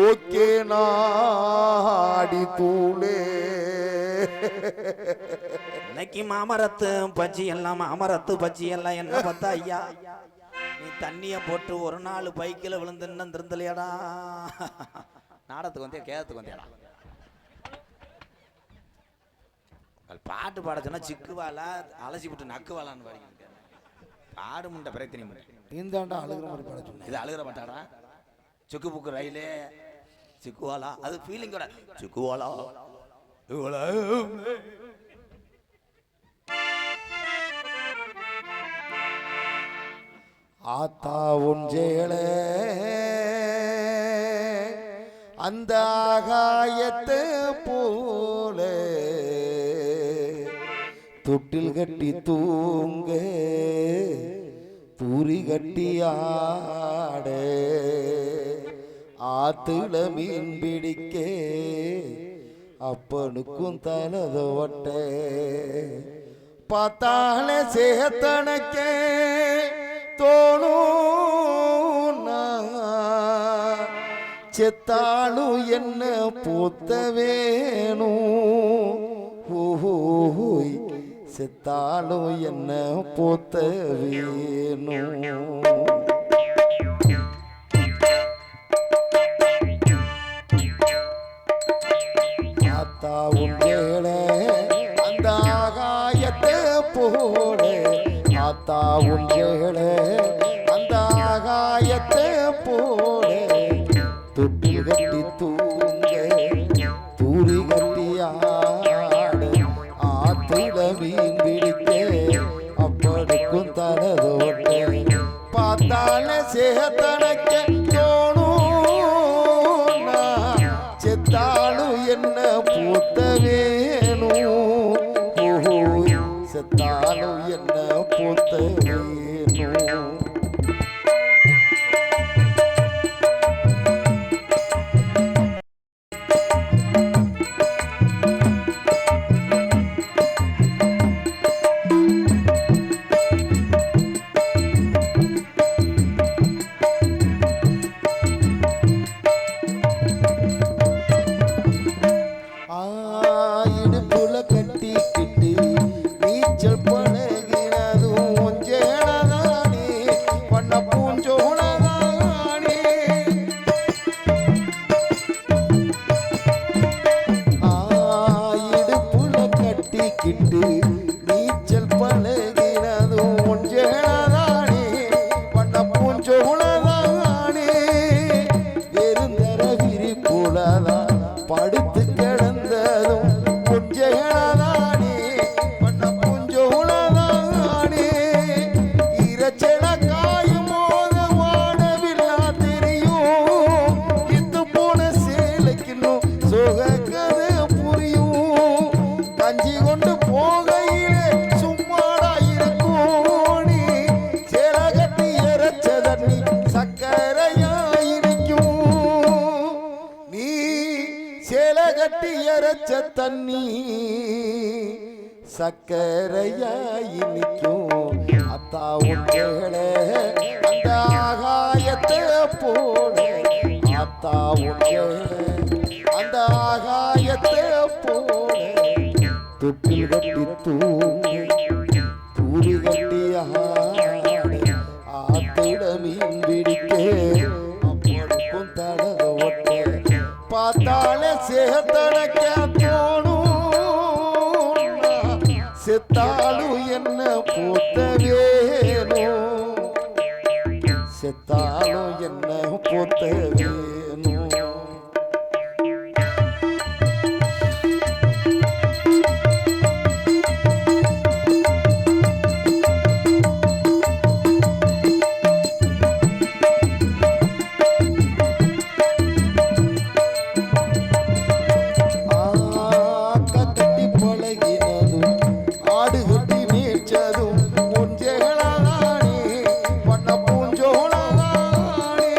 ஓகே நாடி தூளே இன்னைக்கு மாமரத்து பச்சி எல்லாம் மாமரத்து பச்சி எல்லாம் என்ன பார்த்தா ஐயா நீ தண்ணிய போட்டு ஒரு நாள் பைக்கில் விழுந்துன்னு திருந்தலையாடா நாடத்துக்கு வந்தியா கேதத்துக்கு வந்தியாடா பாட்டு பாட சொன்னா சிக்குவாலா அலசி விட்டு நக்குவாலான்னு பாருங்க பாடு முண்டை பிரச்சனை இந்தாண்டா அழுகிற மாதிரி பாட சொன்னேன் இது அழுகிற மாட்டாடா சுக்கு புக்கு ரயிலே சிக்குவாலா அது ஃபீலிங்கோட சிக்குவாலா ஆத்தா உஞ்சேளே அந்த ஆகாயத்தை போல தொட்டில் கட்டி தூங்க தூரி கட்டி ஆட ஆத்துல மீன் பிடிக்க அப்பனுக்கும் தலத ஒட்ட பார்த்தாலே சேத்தனக்கே தோணும் செத்தாலும் என்ன போத்த வேணும் ஓய் செத்தாலும் என்ன போத்த வேணும் ஆத்தா உண்டேள அந்த ஆகாயத்தை போல ஆத்தா உண்டேள அந்த ஆகாயத்தை போல தொட்டி கட்டி தூங்க தூரி கட்டி ஆட ஆத்துல மீன் பிடிக்க அப்பனுக்கும் தலதோட்ட பார்த்தால சேத்தனக்க தோணும் செத்தாலும் என்ன பூத்த வேணும் செத்தாலும் என்ன பூத்த வேணும் இடுப்புல கட்டிக்கிட்டு நீச்சல் பழகினதும் ஒஞ்சேனதானே பண்ண பூஞ்சோனதானே இடுப்புல கட்டிக்கிட்டு நீச்சல் பழகினதும் ஒஞ்சேனதானே பண்ண பூஞ்சோனதானே வெறுந்தர விரிப்புலதான் படுத்து கிடந்ததும் கொஞ்சேனதானே பண்ண பூஞ்சோனதானே இரச்சல காயும் போத வாடவில்லா தெரியும் இத்து போன சேலைக்கின்னும் சோக கதை புரியும் கஞ்சி கொண்டு போகையிலே சும்மாடா இருக்கும் நீ சேல கட்டி இறைச்ச தண்ணி சக்கரையாயிருக்கும் நீ சேல கட்டி இறைச்ச தண்ணி சக்கரையாயி நிற்கும் அத்தா உண்டேளே அந்த ஆகாயத்தை போல அத்தா உண்டேளே அந்த ஆகாயத்தை போல தொட்டில் கட்டி தூங்கி தூரி கட்டி ஆத்திட மீன் பிடிக்க அப்பனுக்கும் தடத ஒட்ட பார்த்தாலே சேத்தனக்க தோணும் செத்தாலும் என்ன போத்த வேணும் செத்தாலும் என்ன போத்த வேணும் கட்டி பழகினதும் ஆடு கட்டி மேய்ச்சதும் பொஞ்சேளதானே பண்ண பூஞ்சோளதானே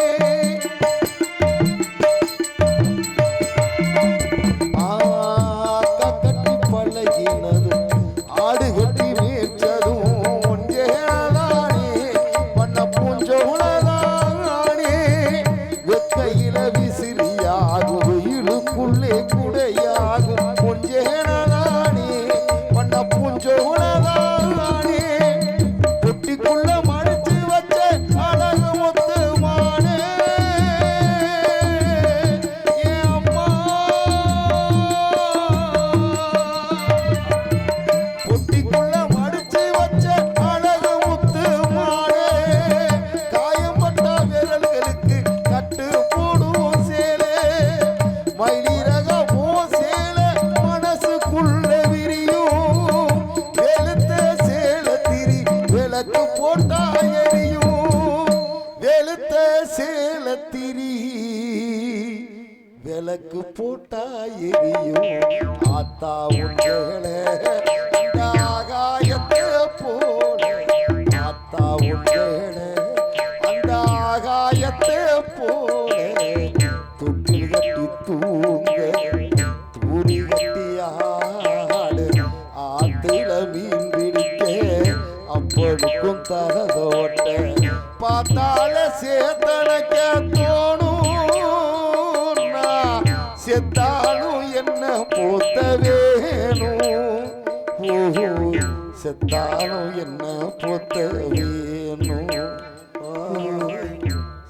விளக்கு போட்டா எரியும் ஆத்தா உங்களை அந்த ஆகாயத்தை போல ஆத்தா உங்களை அந்த ஆகாயத்தை போல தொட்டில் கட்டி தூங்க தூரி கட்டி ஆடு ஆத்துல மீன் பிடிக்க அப்பொழுக்கும் தரதோட்ட பார்த்தால சேத்தனைக்க தோணும் நான் செத்தாலும் என்ன போத்த வேணும் செத்தாலும் என்ன போத்த வேணும்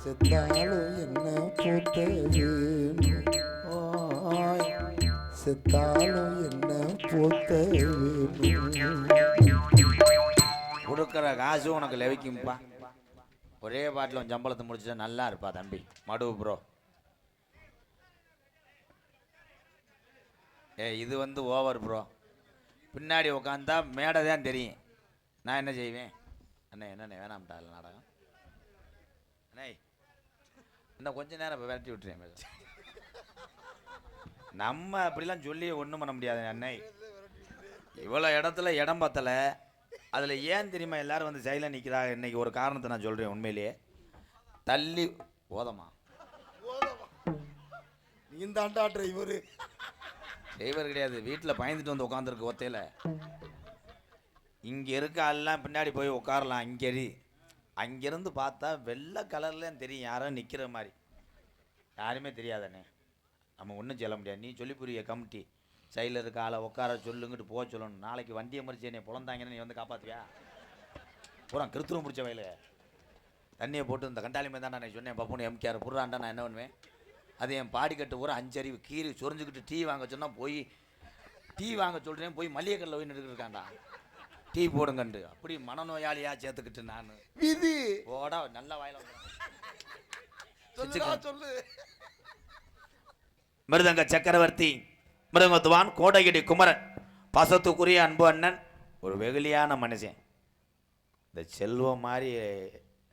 செத்தாலும் என்ன போத்த வேணும் செத்தாலும் என்ன போத்த வேணும் கொடுக்குற காசு உனக்கு லெவிக்கும்பா. ஒரே பாட்டில் உன் சம்பளத்தை முடிச்சுட்டா நல்லா இருப்பா தம்பி. மடு ப்ரோ. இது வந்து ஓவர் ப்ரோ. பின்னாடி உட்காந்தா மேடை தான் தெரியும். நான் என்ன செய்வேன் அண்ணே? என்னண்ணே வேணாம்ட்டா இல்லை நாடகம் அண்ணே? இன்னும் கொஞ்ச நேரம் இப்போ விரட்டி விட்டுறேன். நம்ம அப்படிலாம் சொல்லி ஒன்றும் பண்ண முடியாது அண்ணே. இவ்வளோ இடத்துல இடம் பத்தலை. அதில் ஏன் தெரியுமா எல்லாரும் வந்து சைடில் நிற்கிறாங்க? இன்னைக்கு ஒரு காரணத்தை நான் சொல்கிறேன். உண்மையிலேயே தள்ளி ஓதமா நீ தாண்டா டிரைவர். டிரைவர் கிடையாது, வீட்டில் பயந்துட்டு வந்து உட்காந்துருக்கு ஒத்தையில். இங்கே இருக்க எல்லாம் பின்னாடி போய் உட்காரலாம். அங்கேருந்து பார்த்தா வெள்ளை கலர்லேயும் தெரியும் யாரோ நிற்கிற மாதிரி. யாருமே தெரியாதானே, நம்ம ஒன்றும் சொல்ல முடியாது. நீ சொல்லி புரிய கமிட்டி சைடில் இருக்க ஆளை உட்கார சொல்லுங்கிட்டு போக சொல்லணும். நாளைக்கு வண்டியை மறிச்சு என்னை புலந்தாங்கன்னு நீ வந்து காப்பாற்றுவியா? பூரா கிருத்துரும் பிடிச்ச வயலு தண்ணியை போட்டு இந்த கண்டாளி மாதிரி தான் நான் சொன்னேன். பப்புனு எம்கேஆர் புறாண்டா நான் என்ன பண்ணுவேன்? அது என் பாடிக்கட்டு பூரா 5 அறிவு கீறி சொரிஞ்சுக்கிட்டு டீ வாங்க சொன்னால் போய் டீ வாங்க சொல்கிறேன். போய் மளிகை கல்லில் போய் நின்றுட்டு இருக்காண்டா டீ போடுங்கண்டு. அப்படி மனநோயாளியாக சேர்த்துக்கிட்டு நான் விதி ஓடா நல்ல வாயில சொல்லு. மிருதங்க சக்கரவர்த்தி மிருதங்கத்துவான் கோடகிரி குமரன் பாசத்துக்குரிய அன்பு அண்ணன் ஒரு வெகுளியான மனுஷன். இந்த செல்வம் மாதிரி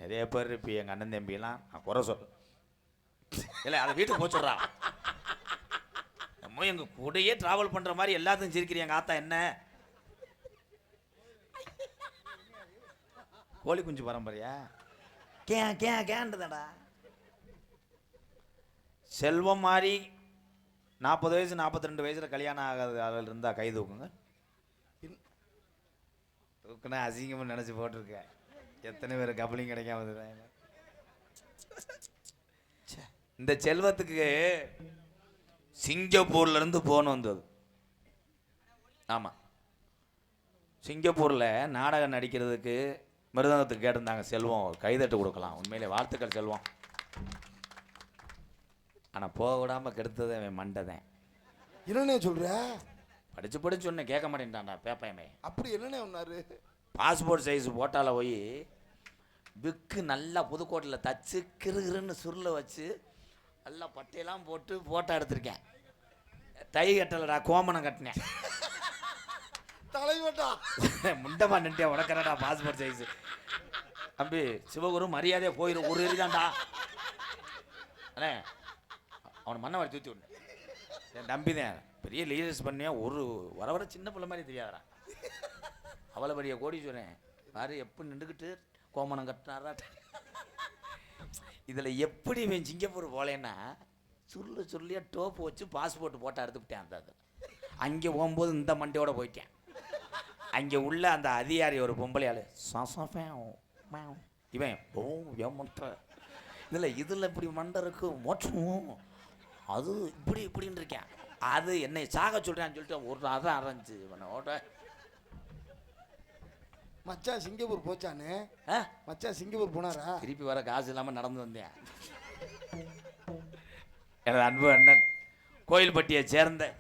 நிறைய பேர் இருப்பி. எங்கள் அண்ணன் தம்பிலாம் நான் குறை சொல்ல இல்லை, அதை வீட்டுக்கு போச்சுட்றா. நம்ம எங்கள் கூடையே ட்ராவல் பண்ணுற மாதிரி எல்லாத்தையும் சிரிக்கிறீங்க. எங்கள் ஆத்தா என்ன கோழி குஞ்சு பரம்பரையா? கேன்றதாடா. செல்வம் மாதிரி 40 வயசு 42 வயசில் கல்யாணம் ஆகாது அதில் இருந்தால் கை தூக்குங்க. தூக்குனா அசிங்கம்னு நினச்சி போட்டிருக்கேன். எத்தனை பேர் கபலிங் கிடைக்காம. இந்த செல்வத்துக்கு சிங்கப்பூர்லேருந்து போன் வந்தது. ஆமாம், சிங்கப்பூரில் நாடகம் நடிக்கிறதுக்கு மிருதங்கத்துக்கு கேட்டிருந்தாங்க. செல்வம் கைதட்டு கொடுக்கலாம். உண்மையிலே வாழ்த்துக்கள் செல்வம். ஆனால் போக விடாமல் கெடுத்தது அவன் மண்டதேன். என்னண்ணே சொல்ற? படிச்சு சொன்னேன், கேட்க மாட்டேன்டான்டா பேப்பையமே. அப்படி என்னண்ணே ஒன்னாரு? பாஸ்போர்ட் சைஸ் போட்டால போய் விக்கு நல்லா புதுக்கோட்டையில் தச்சு கிருகிருன்னு சுருளை வச்சு நல்லா பட்டையெல்லாம் போட்டு ஃபோட்டோ எடுத்திருக்கேன். டை கட்டலடா, கோமனம் கட்டினேன். தலைவட்டா முண்டமா நின்ட்டே உடக்கிறடா பாஸ்போர்ட் சைஸ். தம்பி சிவகுரு மரியாதையாக போயிடும். ஒரு எரிதான்டா அண்ணே. அவனை மண்ணை வர தூத்தி விடணும். என் தம்பி தான் பெரிய லீடர்ஸ் பண்ணியா. ஒரு வர சின்ன பிள்ளை மாதிரி தெரியாதா? அவளை பெரிய கோடி சொன்னேன் பாரு. எப்படி நின்றுக்கிட்டு கோமனம் கட்டினாரா? இதில் எப்படி இவன் சிங்கப்பூர் போலேன்னா சொல்லியாக டோப்பு வச்சு பாஸ்போர்ட் போட்டால் எடுத்துக்கிட்டேன். அந்த அங்கே போகும்போது இந்த மண்டையோடு போயிட்டேன். அங்கே உள்ள அந்த அதிகாரி ஒரு பொம்பளையாள் இவன் ஓ என் மண்ட இதில் இப்படி மண்டை இருக்கு மோட்சம் அது இப்படின்னு இருக்கேன். அது என்னை சாக சொல்கிறேன்னு சொல்லிட்டு ஒரு அதான் அரைஞ்சு இவனோட. மச்சான் சிங்கப்பூர் போச்சானே? மச்சான் சிங்கப்பூர் போனாரா? திருப்பி வர காசு இல்லாமல் நடந்து வந்தேன். எனது அன்பு அண்ணன் கோயில்பட்டியை சேர்ந்த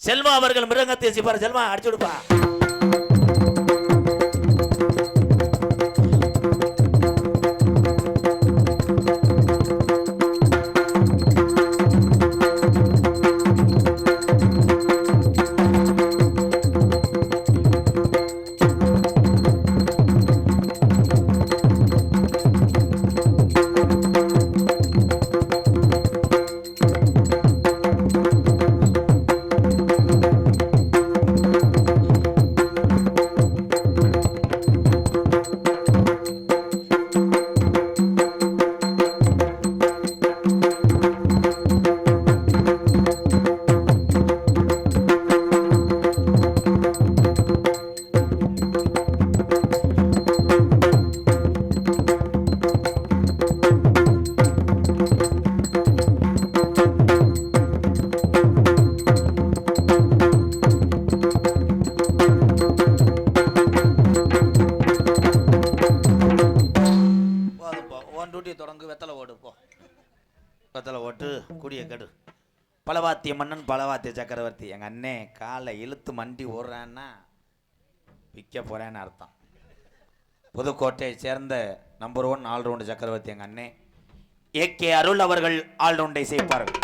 செல்வா அவர்கள் மிருதங்கத்தை சிப்பார். செல்வா அடிச்சு விடுப்பா. பக்கத்தில் ஓட்டு கூடிய கெடு. பலவாத்திய மன்னன் பலவாத்திய சக்கரவர்த்தி. எங்கள் அண்ணே காலை இழுத்து மண்டி ஓடுறான்னா விற்க போகிறேன்னு அர்த்தம். புதுக்கோட்டையை சேர்ந்த நம்பர் 1 ஆல்ரவுண்டு சக்கரவர்த்தி எங்கள் அண்ணே ஏகே அருள் அவர்கள் ஆல்ரவுண்டை செய்ப்பார்கள்.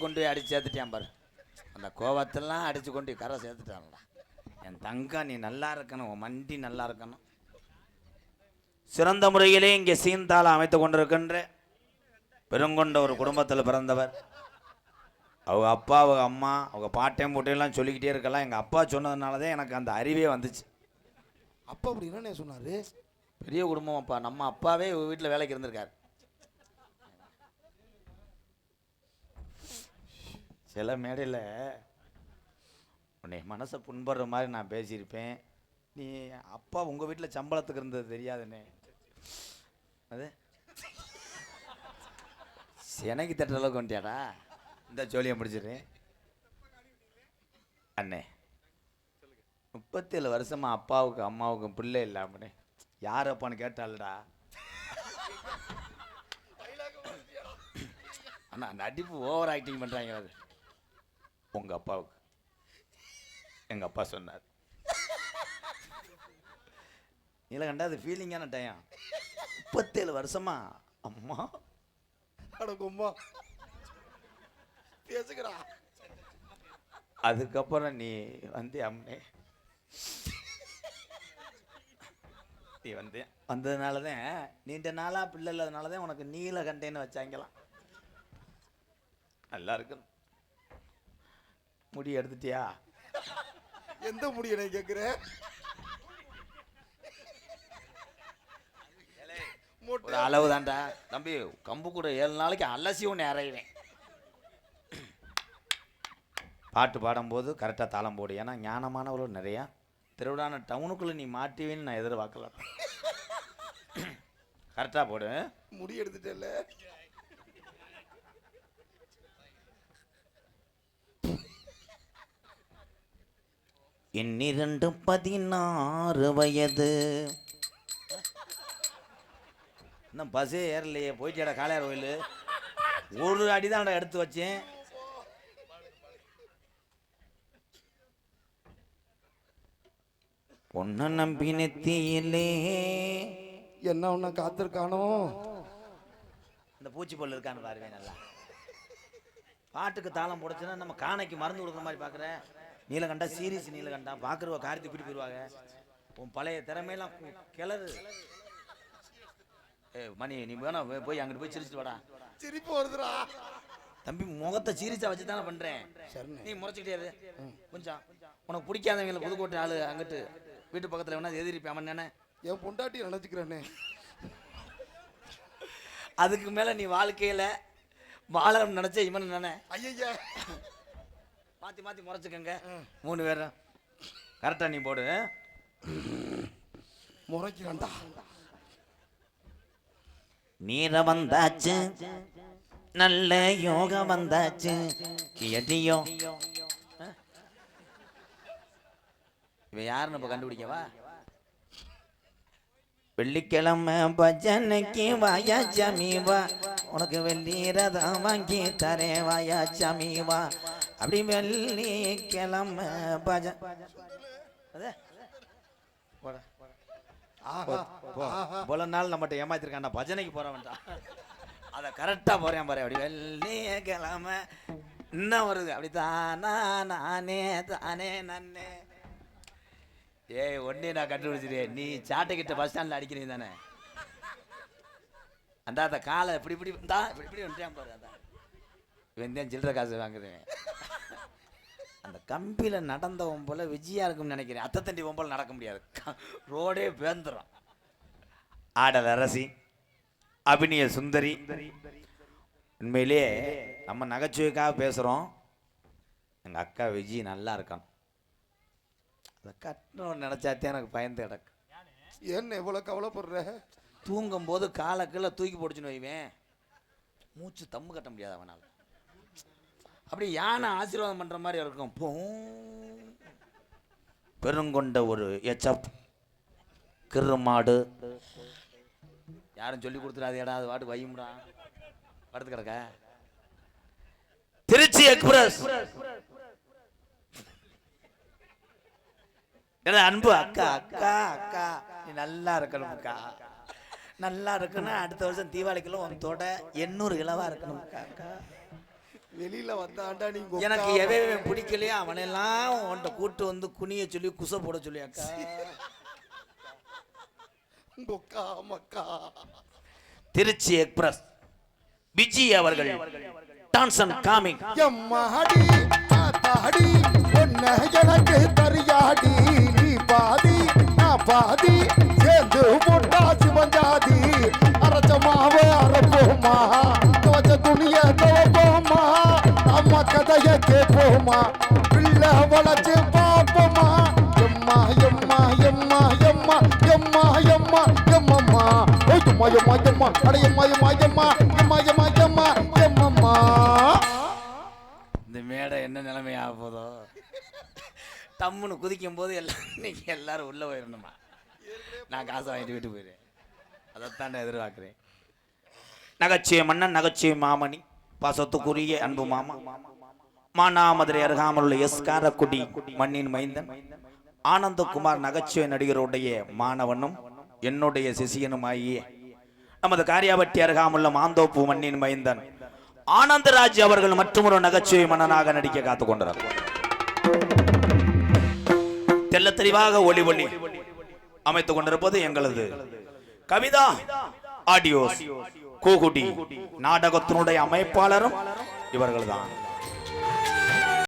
கொண்டு போய் அடித்து சேர்த்துட்டேன் பாரு. அந்த கோவத்தெல்லாம் அடித்து கொண்டு கரை சேர்த்துட்டான்டா. என் தங்கம் நீ நல்லா இருக்கணும், உன் மண்டி நல்லா இருக்கணும். சிறந்த முறையிலே இங்கே சீந்தால அமைத்து கொண்டிருக்கின்ற பெருங்கொண்ட ஒரு குடும்பத்தில் பிறந்தவர். அவங்க அப்பா, அவங்க அம்மா, அவங்க பாட்டையும் போட்டையெல்லாம் சொல்லிக்கிட்டே இருக்கலாம். எங்கள் அப்பா சொன்னதுனால தான் எனக்கு அந்த அறிவே வந்துச்சு. அப்பா அப்படி என்ன சொன்னார்? பெரிய குடும்பம் அப்பா. நம்ம அப்பாவே வீட்டில் வேலைக்கு இருந்திருக்காரு. சில மேடையில் உன்னை மனசை புண்படுற மாதிரி நான் பேசியிருப்பேன். நீ அப்பா உங்கள் வீட்டில் சம்பளத்துக்கு இருந்தது தெரியாதுண்ணே. அது எனக்கு தட்டுற அளவுக்கு வந்துட்டியாடா. இந்த ஜோலியை முடிச்சிடுறேன் அண்ணே. 37 வருஷமா அப்பாவுக்கு அம்மாவுக்கும் பிள்ளை இல்லாமனே. யார் அப்பான்னு கேட்டாலடா. அண்ணா நடிப்பு ஓவர் ஆக்டிங் பண்ணுறாங்க. அது உங்கள் அப்பாவுக்கு எங்கள் அப்பா சொன்னார். இல்லை கண்டா அது ஃபீலிங்கான டைம். 37 வருஷமா அம்மா அடக்கும்மா பேசுகிறா. அதுக்கப்புறம் நீ வந்து அம்மே நீ வந்து வந்ததுனால தான் நீண்ட நாளாக பிள்ளை இல்லாதனால தான் உனக்கு நீல கண்டேன்னு வச்சாங்களாம். நல்லா இருக்கணும். முடி எடுத்துட்டியா? எந்த முடி எனக்கு கேட்குற? ஒரு அளவு தான்டா தம்பி. கம்பு கூட 7 நாளைக்கு அலசி ஒன்று இறைவேன். பாட்டு பாடும்போது கரெக்டாக தாளம் போடு. ஏன்னா ஞானமானவர்களும் நிறையா. திருவிழான டவுனுக்குள்ளே நீ மாட்டுவேன்னு நான் எதிர்பார்க்கல. கரெக்டாக போடு. முடி எடுத்துட்டல. என்னிரண்டு 16 வயது இன்னும் பஸ்ஸே ஏறலையே, போயிட்டேடா காளையார் கோயில். ஒரு அடிதான் எடுத்து வச்சேன். பொண்ணு நம்பி நெத்தியிலே என்ன ஒண்ணு காத்திருக்கானோ. அந்த பூச்சி பொருள் இருக்கான்னு பாருவேன். நல்லா பாட்டுக்கு தாளம் போடுச்சுன்னா நம்ம காணைக்கு மருந்து கொடுக்குற மாதிரி பார்க்குறேன். நீலகண்டா சீரியஸ் நீலகண்டா பார்க்குறவ காரியத்தை கூட்டி போயிடுவாங்க. உன் பழைய திறமையெல்லாம் கிளறு. மணி நீ வேணா போய் அங்கிட்டு போய் சிரிச்சுட்டு வாடா. சிரிப்பு வருதுடா தம்பி, முகத்தை சீரியஸா வச்சு தானே பண்றேன். நீ முறைச்சிக்கிட்டே கொஞ்சம். உனக்கு பிடிக்காதவங்களை புதுக்கோட்டை ஆளு அங்கிட்டு வீட்டு பக்கத்துல வேணா எதிரிப்பேன் அவன் தானே. என் பொண்டாட்டி நினைச்சுக்கிறேனே. அதுக்கு மேல நீ வாழ்க்கையில வாழ நினைச்ச இவன் நானே. ஐயா மாத்தி மாத்தி முறைச்சுக்கங்க 3 பேரும். கரெக்டா நீ போடு. முறைக்கிறேன்டா. நீர வந்தாச்சு, நல்ல யோகம் வந்தாச்சு. எடியோ இவன் யாருன்னு இப்ப கண்டுபிடிக்கவா? வெள்ளிக்கிழமை பஜனைக்கு வாயா ஜமீவா, உனக்கு வெள்ளி ரதம் வாங்கி தரேன் வாயா ஜமீவா. அப்படி வெள்ளிக்கிழமை பஜன் போல நாள் நம்மகிட்ட ஏமாத்திருக்கான். பஜனைக்கு போறவன்டா, அதை கரெக்டா போறேன் பாரு. அப்படி வெள்ளிக்கிழமை இன்னும் வருது. அப்படி தானா நானே தானே நன்னே. ஏய் ஒன்னே நான் கண்டுபிடிச்சிருக்கேன். நீ சாட்டைக்கிட்ட பஸ் ஸ்டாண்ட்ல அடிக்கிறீங்க தானே. அந்த காலை இப்படி இப்படி இப்படி வந்துட்டேன் பாரு. அதான் இவன் தான் சில்லற காசு வாங்குறேன். அந்த கம்பியில நடந்தவன் போல விஜயா இருக்கும்னு நினைக்கிறேன். அத்தை தண்டி போல நடக்க முடியாது. ரோடே பேந்துடும். ஆடல் அரசி, அபிநய சுந்தரி. உண்மையிலேயே நம்ம நகைச்சுவைக்காக பேசுறோம். எங்க அக்கா விஜய் நல்லா இருக்கான். அதை கட்டணும்னு நினைச்சாத்தே எனக்கு பயந்து கிடக்கு. என்ன எவ்வளவு கவலைப்படுற? தூங்கும் போது காலை கீழே தூக்கி போடுச்சுன்னு வைவேன், மூச்சு தம்மு கட்ட முடியாது அவனால். அப்படி யானை ஆசீர்வாதம் பண்ற மாதிரி இருக்கும். பெருங்கொண்ட ஒரு எச்சப் கிருமாடு. யாரும் சொல்லி கொடுத்துடாது. ஏடா அது வாட்டு வையும்டா படுத்து கிடக்க. திருச்சி எக்ஸ்பிரஸ் அன்பு அக்கா அக்கா அக்கா நீ நல்லா இருக்கணும் அக்கா. நல்லா இருக்கணும். அடுத்த வருஷம் தீபாவளிக்குள்ள உன் தொட 800 கிலோவா இருக்கணும் அக்கா. வெளியில வந்தாண்டா நீங்க. எனக்கு எவன் பிடிக்கலையா அவனெல்லாம் உன்கிட்ட கூட்டு வந்து குனிய சொல்லி குச போட சொல்லி அக்கா. திருச்சி எக்ஸ்பிரஸ் விஜய் அவர்கள் டான்ஸ் அண்ட் காமிங். எம்மாடி தாத்தாடி ஒன்ன எனக்கு தரியாடி. நீ பாதி நான் பாதி சேர்ந்து போட்டா சிவஞ்சாதி. அரைச்ச மாவு அரைப்போமா, துவச்ச துணிய துவப்போமா, அம்மா கதைய கேட்போமா, பிள்ளை வளர்ச்சி பார்ப்போமா. எம்மா எம்மா எம்மா எம்மா எம்மா எம்மா எம்மம்மா எம்மா எம்மா எம்மா அட எம்மா எம்மா எம்மா எம்மா எம்மா எம்மா எம்மம்மா. இந்த மேடை என்ன நிலைமை ஆக போதோ. தம்முன்னு குதிக்கும் போது நீங்க எல்லாரும் உள்ள போயிடணுமா? நான் காசை வாங்கிட்டு வீட்டு போயிடுறேன். அதைத்தான் நான் எதிர்பார்க்கிறேன். நகைச்சுவை மன்னன், நகைச்சுவை மாமணி, பாசத்துக்குரிய அன்பு மாமா, மானாமதுரை அருகாமல் உள்ள எஸ் காரக்குடி மண்ணின் மைந்தன் ஆனந்தகுமார் நகைச்சுவை நடிகருடைய மாணவனும் என்னுடைய சிசியனும் ஆகிய நமது காரியாபட்டி அருகாமுள்ள மாந்தோப்பு மண்ணின் மைந்தன் ஆனந்தராஜ் அவர்கள் மற்றொரு நகைச்சுவை மன்னனாக நடிக்க காத்துக் கொண்டார். தெல்ல தெளிவாக ஒளி ஒளி அமைத்துக் கொண்டிருப்பது எங்களது கவிதா ஆடியோஸ் கூகுடி நாடகத்தினுடைய அமைப்பாளரும் இவர்கள்தான்.